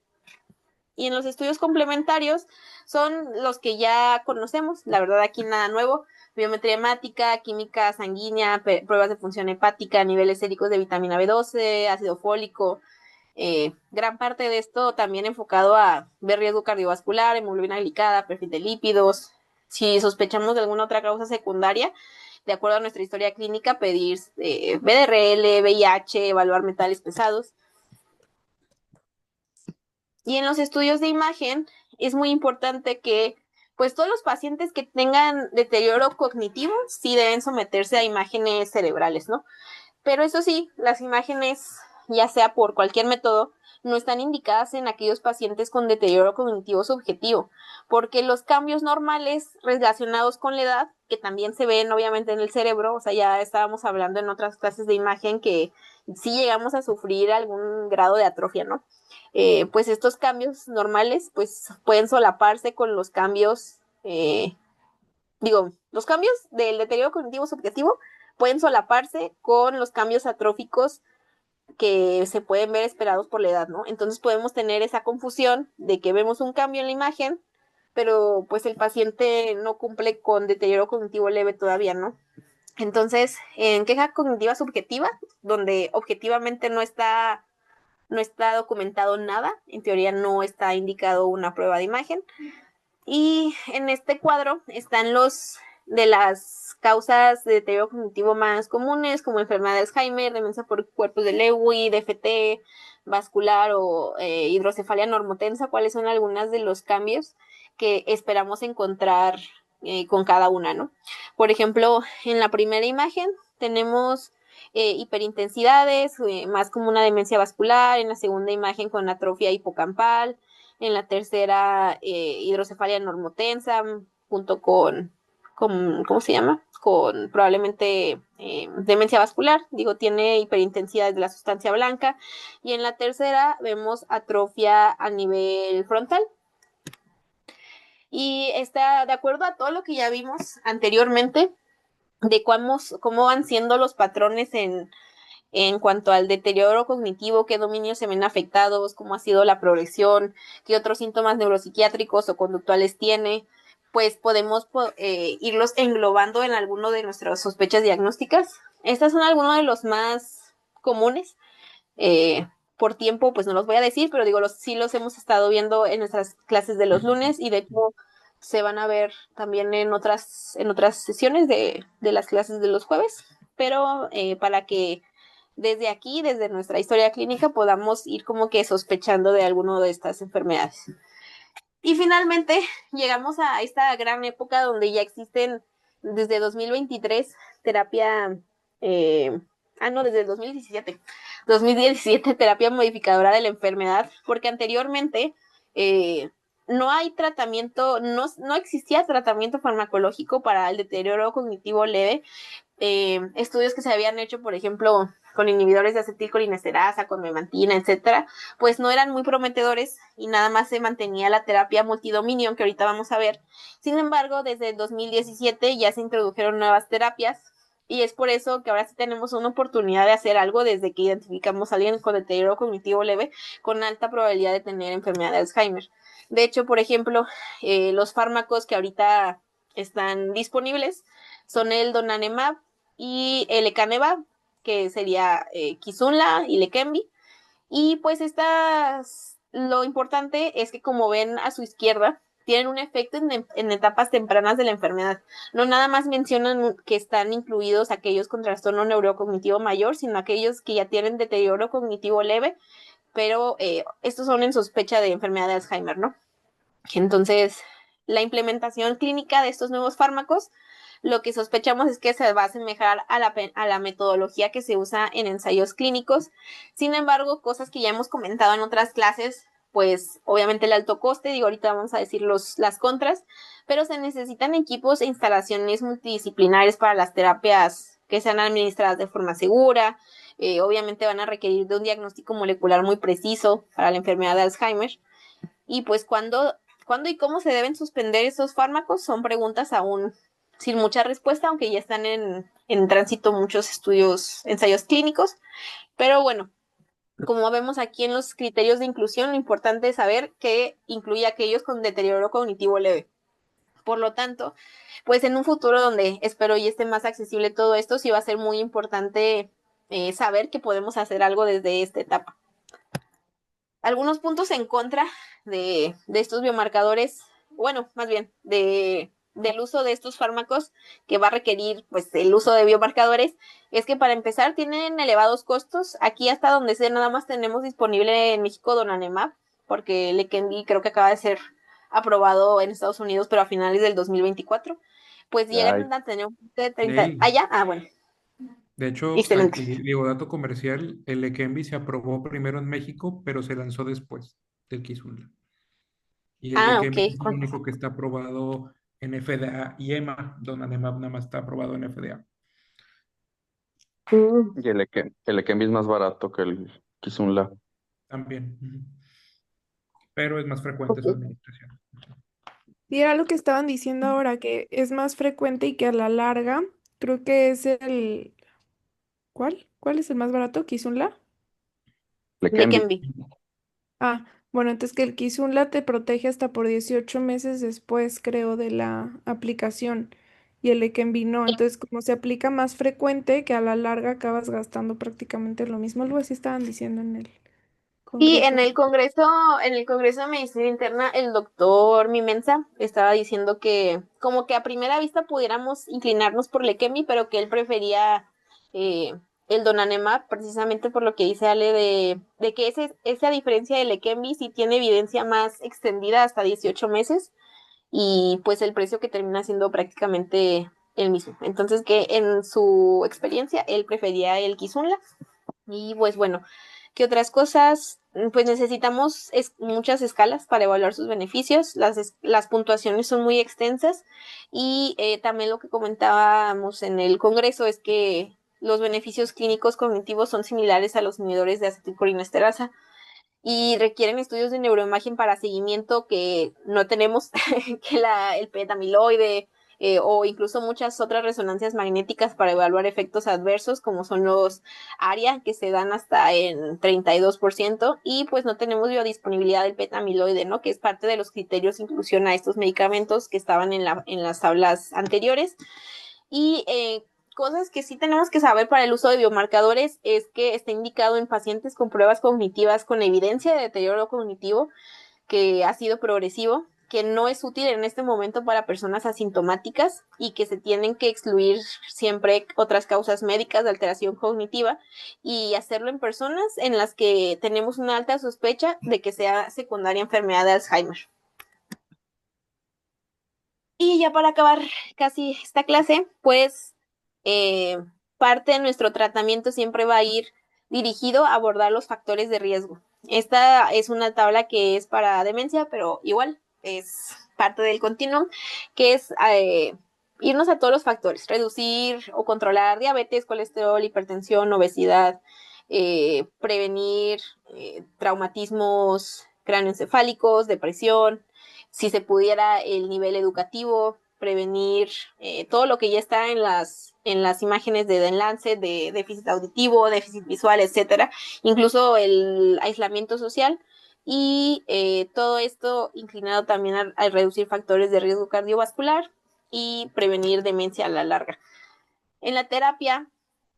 Y en los estudios complementarios son los que ya conocemos, la verdad aquí nada nuevo: biometría hemática, química sanguínea, pruebas de función hepática, niveles séricos de vitamina B12, ácido fólico. Gran parte de esto también enfocado a ver riesgo cardiovascular, hemoglobina glicada, perfil de lípidos. Si sospechamos de alguna otra causa secundaria, de acuerdo a nuestra historia clínica, pedir BDRL, VIH, evaluar metales pesados. Y en los estudios de imagen es muy importante que, pues, todos los pacientes que tengan deterioro cognitivo sí deben someterse a imágenes cerebrales, ¿no? Pero eso sí, las imágenes, ya sea por cualquier método, no están indicadas en aquellos pacientes con deterioro cognitivo subjetivo, porque los cambios normales relacionados con la edad, que también se ven obviamente en el cerebro, o sea, ya estábamos hablando en otras clases de imagen que sí llegamos a sufrir algún grado de atrofia, ¿no? Pues estos cambios normales pues pueden solaparse con los cambios, los cambios del deterioro cognitivo subjetivo pueden solaparse con los cambios atróficos que se pueden ver esperados por la edad, ¿no? Entonces podemos tener esa confusión de que vemos un cambio en la imagen, pero pues el paciente no cumple con deterioro cognitivo leve todavía, ¿no? Entonces, en queja cognitiva subjetiva, donde objetivamente no está documentado nada, en teoría no está indicado una prueba de imagen. Y en este cuadro están los de las causas de deterioro cognitivo más comunes, como enfermedad de Alzheimer, demencia por cuerpos de Lewy, DFT, vascular o hidrocefalia normotensa. Cuáles son algunas de los cambios que esperamos encontrar con cada una, ¿no? Por ejemplo, en la primera imagen tenemos hiperintensidades, más como una demencia vascular; en la segunda imagen con atrofia hipocampal; en la tercera hidrocefalia normotensa, junto ¿cómo se llama? Con probablemente demencia vascular, tiene hiperintensidad de la sustancia blanca; y en la tercera vemos atrofia a nivel frontal. Y está de acuerdo a todo lo que ya vimos anteriormente de cómo van siendo los patrones en cuanto al deterioro cognitivo, qué dominios se ven afectados, cómo ha sido la progresión, qué otros síntomas neuropsiquiátricos o conductuales tiene, pues podemos irlos englobando en alguno de nuestras sospechas diagnósticas. Estas son algunos de los más comunes. Por tiempo, pues no los voy a decir, pero sí los hemos estado viendo en nuestras clases de los lunes, y de hecho se van a ver también en otras sesiones de las clases de los jueves, pero para que desde aquí, desde nuestra historia clínica, podamos ir como que sospechando de alguno de estas enfermedades. Y finalmente llegamos a esta gran época donde ya existen desde 2023 terapia, desde el 2017 terapia modificadora de la enfermedad, porque anteriormente no hay tratamiento, no existía tratamiento farmacológico para el deterioro cognitivo leve. Estudios que se habían hecho, por ejemplo, con inhibidores de acetilcolinesterasa, con memantina, etcétera, pues no eran muy prometedores y nada más se mantenía la terapia multidominio, que ahorita vamos a ver. Sin embargo, desde el 2017 ya se introdujeron nuevas terapias y es por eso que ahora sí tenemos una oportunidad de hacer algo desde que identificamos a alguien con deterioro cognitivo leve con alta probabilidad de tener enfermedad de Alzheimer. De hecho, por ejemplo, los fármacos que ahorita están disponibles son el donanemab y el lecanemab, que sería Kisunla y Leqembi. Y pues lo importante es que, como ven a su izquierda, tienen un efecto en etapas tempranas de la enfermedad. No nada más mencionan que están incluidos aquellos con trastorno neurocognitivo mayor, sino aquellos que ya tienen deterioro cognitivo leve, pero estos son en sospecha de enfermedad de Alzheimer, ¿no? Entonces, la implementación clínica de estos nuevos fármacos, lo que sospechamos es que se va a asemejar a la metodología que se usa en ensayos clínicos. Sin embargo, cosas que ya hemos comentado en otras clases, pues obviamente el alto coste, digo, ahorita vamos a decir las contras, pero se necesitan equipos e instalaciones multidisciplinares para las terapias que sean administradas de forma segura. Obviamente van a requerir de un diagnóstico molecular muy preciso para la enfermedad de Alzheimer. Y pues cuándo y cómo se deben suspender esos fármacos son preguntas aún sin mucha respuesta, aunque ya están en tránsito muchos ensayos clínicos. Pero bueno, como vemos aquí en los criterios de inclusión, lo importante es saber que incluye a aquellos con deterioro cognitivo leve. Por lo tanto, pues en un futuro donde espero y esté más accesible todo esto, sí va a ser muy importante saber que podemos hacer algo desde esta etapa. Algunos puntos en contra de estos biomarcadores, bueno, más bien del uso de estos fármacos que va a requerir pues el uso de biomarcadores, es que para empezar tienen elevados costos. Aquí hasta donde sé nada más tenemos disponible en México donanemab, porque Leqembi creo que acaba de ser aprobado en Estados Unidos, pero a finales del 2024, pues llegan a tener un costo de 30. Ley. ¿Ah, ya? Ah, bueno, De hecho, excelente. aquí, digo, dato comercial, el Leqembi se aprobó primero en México, pero se lanzó después del Kisunla. Y el Ah, ok. Leqembi es el único que está aprobado en FDA y EMA. Donanemab nada más está aprobado en FDA. Y el Leqembi es más barato que el Kisunla. También. Ujú. Pero es más frecuente su Ok. administración. Y era lo que estaban diciendo ahora, que es más frecuente y que a la larga, creo que es el... ¿Cuál? ¿Cuál es el más barato? ¿Kisunla? Leqembi. Leqembi. Ah, bueno, entonces que el Kisunla te protege hasta por 18 meses después, creo, de la aplicación. Y el Leqembi no. Entonces, como se aplica más frecuente, que a la larga acabas gastando prácticamente lo mismo. Algo así estaban diciendo en el Sí, congreso. en el Congreso de Medicina Interna, el doctor Mimensa estaba diciendo que como que a primera vista pudiéramos inclinarnos por Leqembi, pero que él prefería eh, el Donanemab, precisamente por lo que dice Ale de que esa diferencia de Leqembi sí tiene evidencia más extendida hasta 18 meses y pues el precio que termina siendo prácticamente el mismo. Entonces que en su experiencia él prefería el Kisunla y pues bueno, ¿qué otras cosas? Pues necesitamos muchas escalas para evaluar sus beneficios. Las puntuaciones son muy extensas y también lo que comentábamos en el Congreso es que los beneficios clínicos cognitivos son similares a los inhibidores de acetilcolinesterasa y requieren estudios de neuroimagen para seguimiento que no tenemos, que el PET-amiloide o incluso muchas otras resonancias magnéticas para evaluar efectos adversos, como son los ARIA, que se dan hasta en 32%, y pues no tenemos biodisponibilidad del PET-amiloide, ¿no? Que es parte de los criterios de inclusión a estos medicamentos que estaban en las tablas anteriores. Y cosas que sí tenemos que saber para el uso de biomarcadores es que está indicado en pacientes con pruebas cognitivas con evidencia de deterioro cognitivo que ha sido progresivo, que no es útil en este momento para personas asintomáticas y que se tienen que excluir siempre otras causas médicas de alteración cognitiva y hacerlo en personas en las que tenemos una alta sospecha de que sea secundaria enfermedad de Alzheimer. Y ya para acabar casi esta clase, pues parte de nuestro tratamiento siempre va a ir dirigido a abordar los factores de riesgo. Esta es una tabla que es para demencia, pero igual es parte del continuum, que es irnos a todos los factores, reducir o controlar diabetes, colesterol, hipertensión, obesidad, prevenir traumatismos cráneoencefálicos, depresión, si se pudiera el nivel educativo, prevenir todo lo que ya está en las imágenes de The Lancet, de déficit auditivo, déficit visual, etcétera, incluso el aislamiento social. Y todo esto inclinado también a reducir factores de riesgo cardiovascular y prevenir demencia a la larga. En la terapia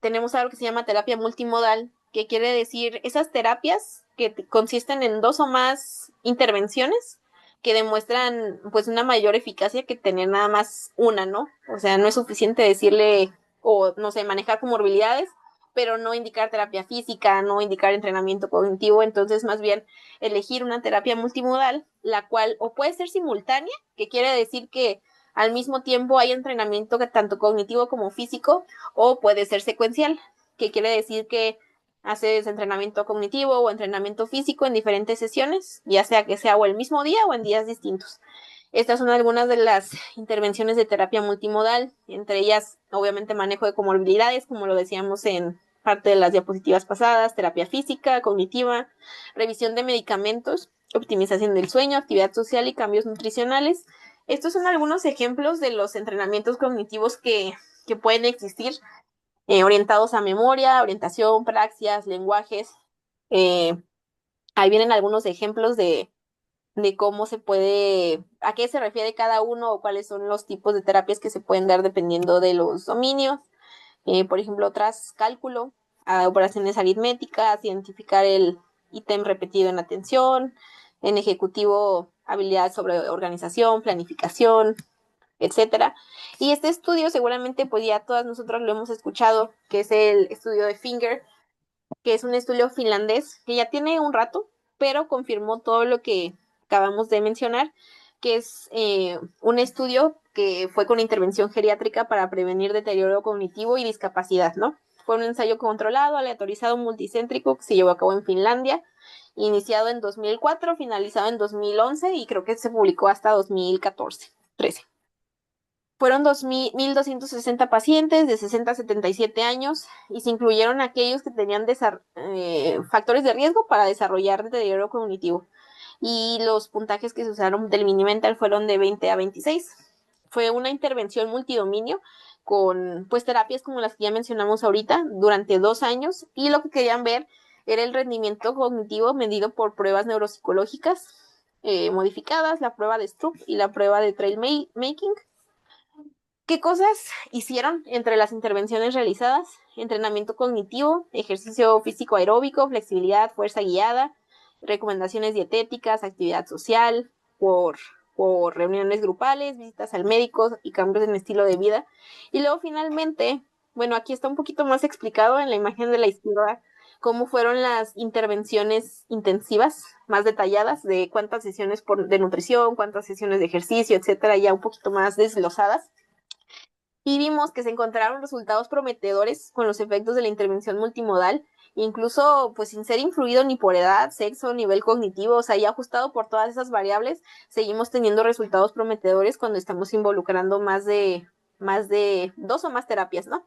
tenemos algo que se llama terapia multimodal, que quiere decir esas terapias que consisten en 2 o más intervenciones que demuestran pues una mayor eficacia que tener nada más una, ¿no? O sea, no es suficiente decirle o no sé, manejar comorbilidades, pero no indicar terapia física, no indicar entrenamiento cognitivo, entonces más bien elegir una terapia multimodal, la cual o puede ser simultánea, que quiere decir que al mismo tiempo hay entrenamiento tanto cognitivo como físico, o puede ser secuencial, que quiere decir que haces entrenamiento cognitivo o entrenamiento físico en diferentes sesiones, ya sea que sea o el mismo día o en días distintos. Estas son algunas de las intervenciones de terapia multimodal, entre ellas obviamente manejo de comorbilidades, como lo decíamos en parte de las diapositivas pasadas, terapia física, cognitiva, revisión de medicamentos, optimización del sueño, actividad social y cambios nutricionales. Estos son algunos ejemplos de los entrenamientos cognitivos que pueden existir, orientados a memoria, orientación, praxias, lenguajes. Ahí vienen algunos ejemplos de cómo se puede, a qué se refiere cada uno o cuáles son los tipos de terapias que se pueden dar dependiendo de los dominios. Por ejemplo, otras cálculo, operaciones aritméticas, identificar el ítem repetido en atención, en ejecutivo, habilidades sobre organización, planificación, etcétera. Y este estudio seguramente pues ya todas nosotros lo hemos escuchado, que es el estudio de Finger, que es un estudio finlandés que ya tiene un rato, pero confirmó todo lo que acabamos de mencionar, que es un estudio que fue con intervención geriátrica para prevenir deterioro cognitivo y discapacidad, ¿no? Fue un ensayo controlado, aleatorizado, multicéntrico, que se llevó a cabo en Finlandia, iniciado en 2004, finalizado en 2011 y creo que se publicó hasta 2014, 13. Fueron 1.260 pacientes de 60 a 77 años y se incluyeron aquellos que tenían factores de riesgo para desarrollar deterioro cognitivo. Y los puntajes que se usaron del Mini-Mental fueron de 20 a 26. Fue una intervención multidominio con pues terapias como las que ya mencionamos ahorita durante 2 años, y lo que querían ver era el rendimiento cognitivo medido por pruebas neuropsicológicas modificadas, la prueba de Stroop y la prueba de Trail Making. ¿Qué cosas hicieron entre las intervenciones realizadas? Entrenamiento cognitivo, ejercicio físico aeróbico, flexibilidad, fuerza guiada, recomendaciones dietéticas, actividad social, por reuniones grupales, visitas al médico y cambios en estilo de vida. Y luego finalmente, bueno, aquí está un poquito más explicado en la imagen de la izquierda cómo fueron las intervenciones intensivas más detalladas, de cuántas sesiones de nutrición, cuántas sesiones de ejercicio, etcétera, ya un poquito más desglosadas. Y vimos que se encontraron resultados prometedores con los efectos de la intervención multimodal, incluso pues sin ser influido ni por edad, sexo, nivel cognitivo, o sea, ya ajustado por todas esas variables, seguimos teniendo resultados prometedores cuando estamos involucrando más de 2 o más terapias, ¿no?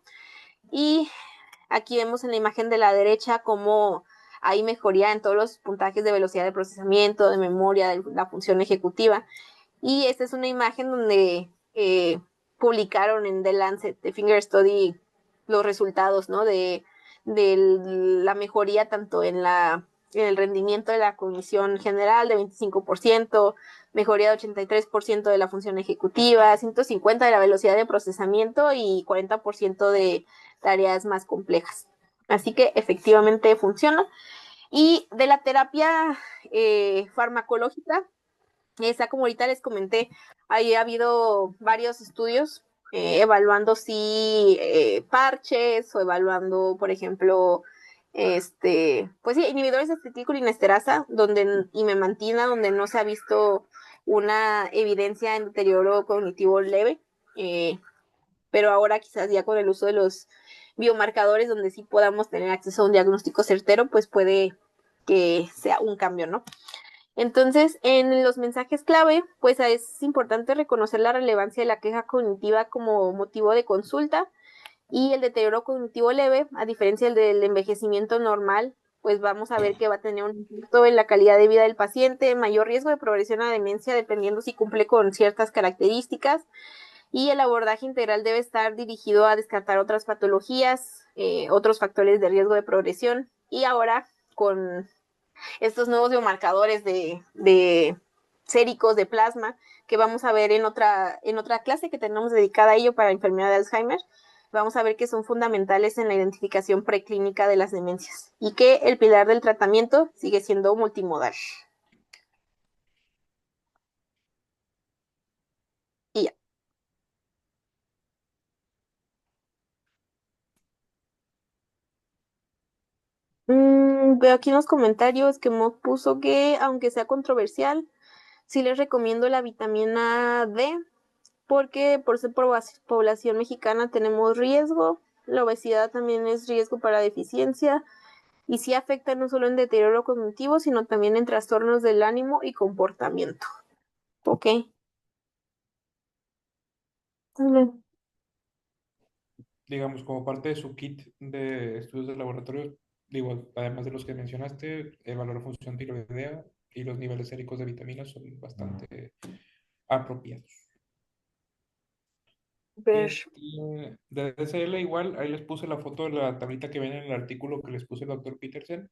Y aquí vemos en la imagen de la derecha cómo hay mejoría en todos los puntajes de velocidad de procesamiento, de memoria, de la función ejecutiva. Y esta es una imagen donde publicaron en The Lancet, The Finger Study, los resultados, ¿no? De la mejoría tanto en el rendimiento de la cognición general de 25%, mejoría de 83% de la función ejecutiva, 150% de la velocidad de procesamiento y 40% de tareas más complejas. Así que efectivamente funciona. Y de la terapia farmacológica, esa, como ahorita les comenté, ahí ha habido varios estudios evaluando si parches o evaluando, por ejemplo, pues sí, inhibidores de acetilcolinesterasa y memantina, donde no se ha visto una evidencia en deterioro cognitivo leve, pero ahora quizás ya con el uso de los biomarcadores, donde sí podamos tener acceso a un diagnóstico certero, pues puede que sea un cambio, ¿no? Entonces, en los mensajes clave, pues es importante reconocer la relevancia de la queja cognitiva como motivo de consulta y el deterioro cognitivo leve, a diferencia del envejecimiento normal, pues vamos a ver que va a tener un impacto en la calidad de vida del paciente, mayor riesgo de progresión a demencia dependiendo si cumple con ciertas características y el abordaje integral debe estar dirigido a descartar otras patologías, otros factores de riesgo de progresión y ahora con estos nuevos biomarcadores de séricos de plasma que vamos a ver en otra clase que tenemos dedicada a ello para la enfermedad de Alzheimer. Vamos a ver que son fundamentales en la identificación preclínica de las demencias y que el pilar del tratamiento sigue siendo multimodal. Y ya. Veo aquí en los comentarios que Mo puso que, aunque sea controversial, sí les recomiendo la vitamina D porque por ser población mexicana tenemos riesgo, la obesidad también es riesgo para deficiencia y sí afecta no solo en deterioro cognitivo, sino también en trastornos del ánimo y comportamiento. Ok. Digamos, como parte de su kit de estudios de laboratorio, digo, además de los que mencionaste, el valor de función tiroidea y los niveles séricos de vitaminas son bastante apropiados. Ver. Bien, y de DSL igual, ahí les puse la foto de la tablita que ven en el artículo que les puse el doctor Peterson.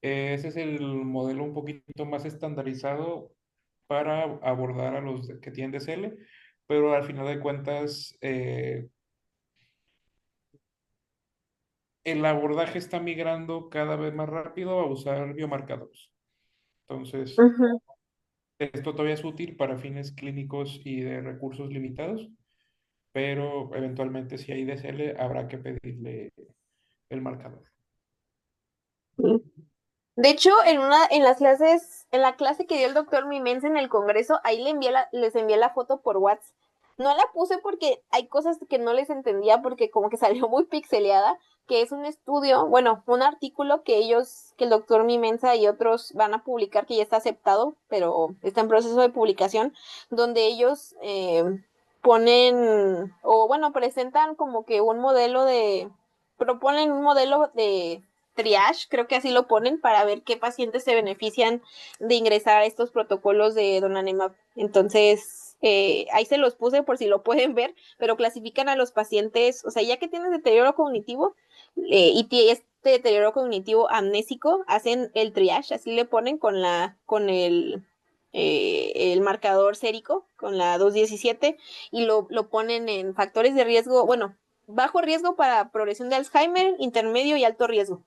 Ese es el modelo un poquito más estandarizado para abordar a los que tienen DSL, pero al final de cuentas el abordaje está migrando cada vez más rápido a usar biomarcadores. Entonces, Ujú. esto todavía es útil para fines clínicos y de recursos limitados, pero eventualmente si hay DSL habrá que pedirle el marcador. De hecho, en la clase que dio el doctor Mimens en el Congreso, ahí les envié la foto por WhatsApp. No la puse porque hay cosas que no les entendía porque como que salió muy pixeleada, que es un estudio, bueno, un artículo que el doctor Mimensa y otros van a publicar que ya está aceptado, pero está en proceso de publicación, donde ellos ponen, o bueno, presentan como que proponen un modelo de triage, creo que así lo ponen, para ver qué pacientes se benefician de ingresar a estos protocolos de donanemab. Entonces, ahí se los puse por si lo pueden ver, pero clasifican a los pacientes, o sea, ya que tienes deterioro cognitivo este deterioro cognitivo amnésico, hacen el triage, así le ponen con el marcador sérico, con la 217, y lo ponen en factores de riesgo, bueno, bajo riesgo para progresión de Alzheimer, intermedio y alto riesgo.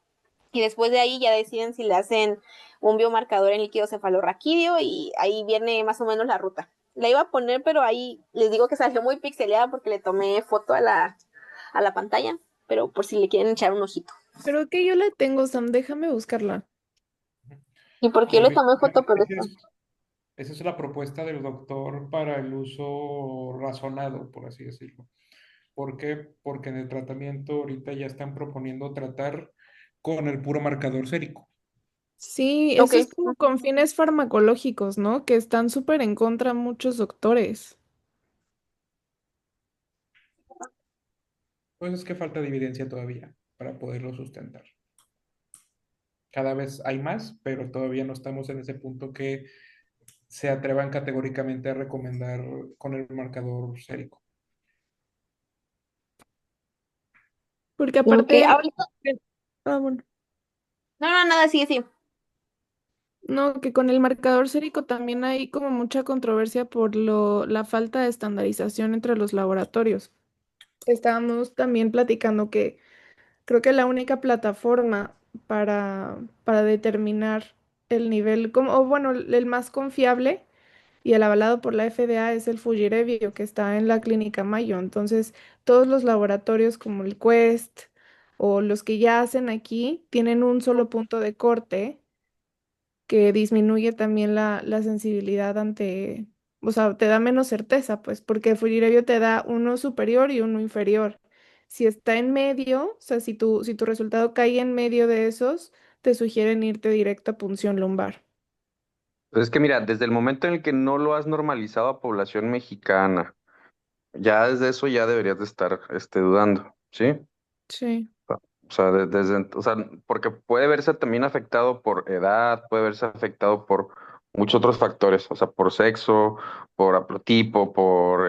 Y después de ahí ya deciden si le hacen un biomarcador en líquido cefalorraquídeo y ahí viene más o menos la ruta. La iba a poner, pero ahí les digo que salió muy pixeleada porque le tomé foto a la pantalla, pero por si le quieren echar un ojito. Creo que yo la tengo, Sam, déjame buscarla. ¿Y por qué yo Y le tomé foto? Pero esa es la propuesta del doctor para el uso razonado, por así decirlo. ¿Por qué? Porque en el tratamiento ahorita ya están proponiendo tratar con el puro marcador sérico. Sí, ok. eso es como con fines farmacológicos, ¿no? Que están súper en contra muchos doctores. Pues es que falta de evidencia todavía para poderlo sustentar. Cada vez hay más, pero todavía no estamos en ese punto que se atrevan categóricamente a recomendar con el marcador sérico. Porque Ok, aparte, ahorita. bueno, No, no, nada, sí, sí. no, que con el marcador sérico también hay como mucha controversia por la falta de estandarización entre los laboratorios. Estábamos también platicando que creo que la única plataforma para determinar el nivel, como, o bueno, el más confiable y el avalado por la FDA es el Fujirevio, que está en la Clínica Mayo. Entonces, todos los laboratorios como el Quest o los que ya hacen aquí tienen un solo punto de corte que disminuye también la sensibilidad ante, o sea, te da menos certeza, pues, porque Fujirevio te da uno superior y uno inferior. Si está en medio, o sea, si tu resultado cae en medio de esos, te sugieren irte directo a punción lumbar. Pues es que mira, desde el momento en el que no lo has normalizado a población mexicana, ya desde eso ya deberías de estar dudando, ¿sí? Sí, O sea, o sea, porque puede verse también afectado por edad, puede verse afectado por muchos otros factores, o sea, por sexo, por haplotipo, por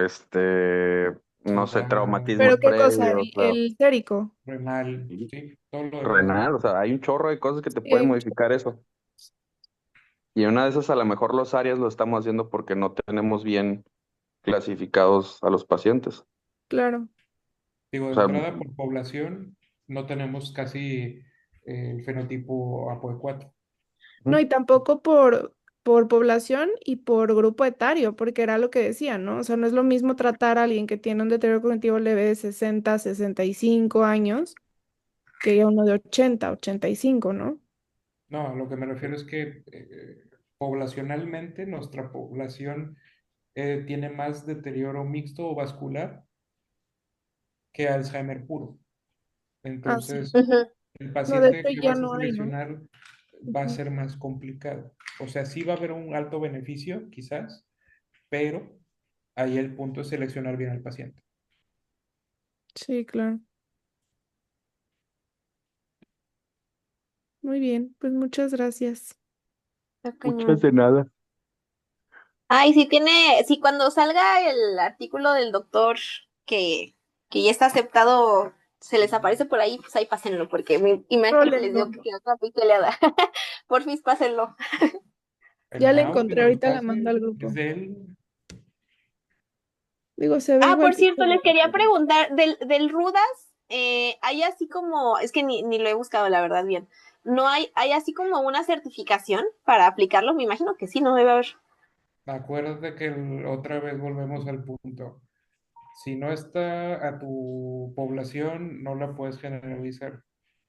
no sé, edad, traumatismos pero ¿qué cosa? previos, El sérico. renal, y sí, todo lo demás. renal, o sea, hay un chorro de cosas que te Sí, pueden modificar eso. Y una de esas a lo mejor los áreas lo estamos haciendo porque no tenemos bien clasificados a los pacientes. claro. Digo, O de sea, entrada por población, no tenemos casi el fenotipo APOE4. No, ujú, y tampoco por población y por grupo etario, porque era lo que decía, ¿no? O sea, no es lo mismo tratar a alguien que tiene un deterioro cognitivo leve de 60, 65 años que a uno de 80, 85, ¿no? No, a lo que me refiero es que poblacionalmente nuestra población tiene más deterioro mixto o vascular que Alzheimer puro. Ah, sí. Entonces, Ujú. el No, de paciente hecho que ya vas a no hay, ¿no? seleccionar va a Ujú. ser más complicado. O sea, sí va a haber un alto beneficio, quizás, pero ahí el punto es seleccionar bien al paciente. Sí, claro. Muy bien, pues muchas gracias. Está muchas cañón. de nada. Ay, si cuando salga el artículo del doctor que, que ya está aceptado, se les aparece por ahí, pues ahí pásenlo, porque mi imagen les Rólenlo. digo que quedó otra pixeleada. Porfis, pásenlo. Ya El la now que encontré, nos los ahorita la mando pase al es grupo. de él. Digo, se ve Ah, igual por cierto, les pixelado, quería pero- preguntar, del Rudas, hay así como, es que ni lo he buscado, la verdad, bien. No hay así como una certificación para aplicarlo, me imagino que sí, no debe haber. Acuérdate que otra vez volvemos al punto. Si no está a tu población, no la puedes generalizar.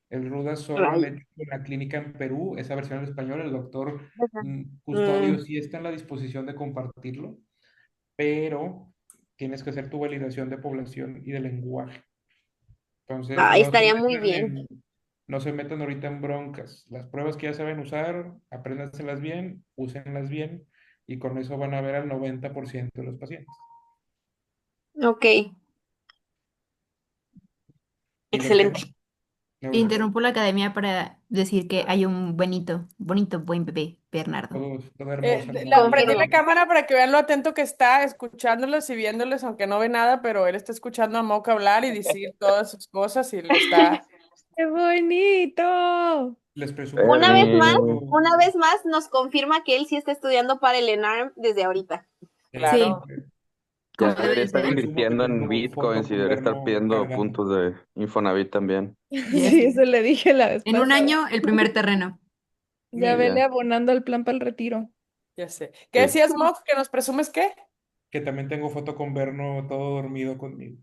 El RUDA solo lo han Ray. hecho en la clínica en Perú, esa versión en español. El doctor Custodio Mm, sí está en la disposición de compartirlo, pero tienes que hacer tu validación de población y de lenguaje. Entonces, estaría muy bien. no se metan ahorita en broncas. Las pruebas que ya saben usar, apréndanselas bien, úsenlas bien, y con eso van a ver al 90% de los pacientes. Ok, Y los que no, excelente. neurociencia. Interrumpo la academia para decir que hay un buen bebé, Bernardo. Todo hermoso, Prendí la Confirmo. hermoso. cámara para que vean lo atento que está, escuchándolos y viéndoles, aunque no ve nada, pero él está escuchando a Moca hablar y decir todas sus cosas y le está... ¡Qué bonito! Les presumo que Una vez más, Ernie, una vez más nos confirma que él sí está estudiando para el ENARM desde ahorita. Sí, Claro. ya como debe debería de estar Les ser. presumo que invirtiendo en tengo foto bitcoins y con debería estar Verno pidiendo cargando. puntos de Infonavit también. Ya Sí, sé. eso le dije la vez En un pasada. año, el primer terreno. Ya Muy vele bien. abonando el plan para el retiro. Ya sé. ¿Qué Sí. decías, Moc? ¿Que nos presumes qué? Que también tengo foto con Verno todo dormido conmigo.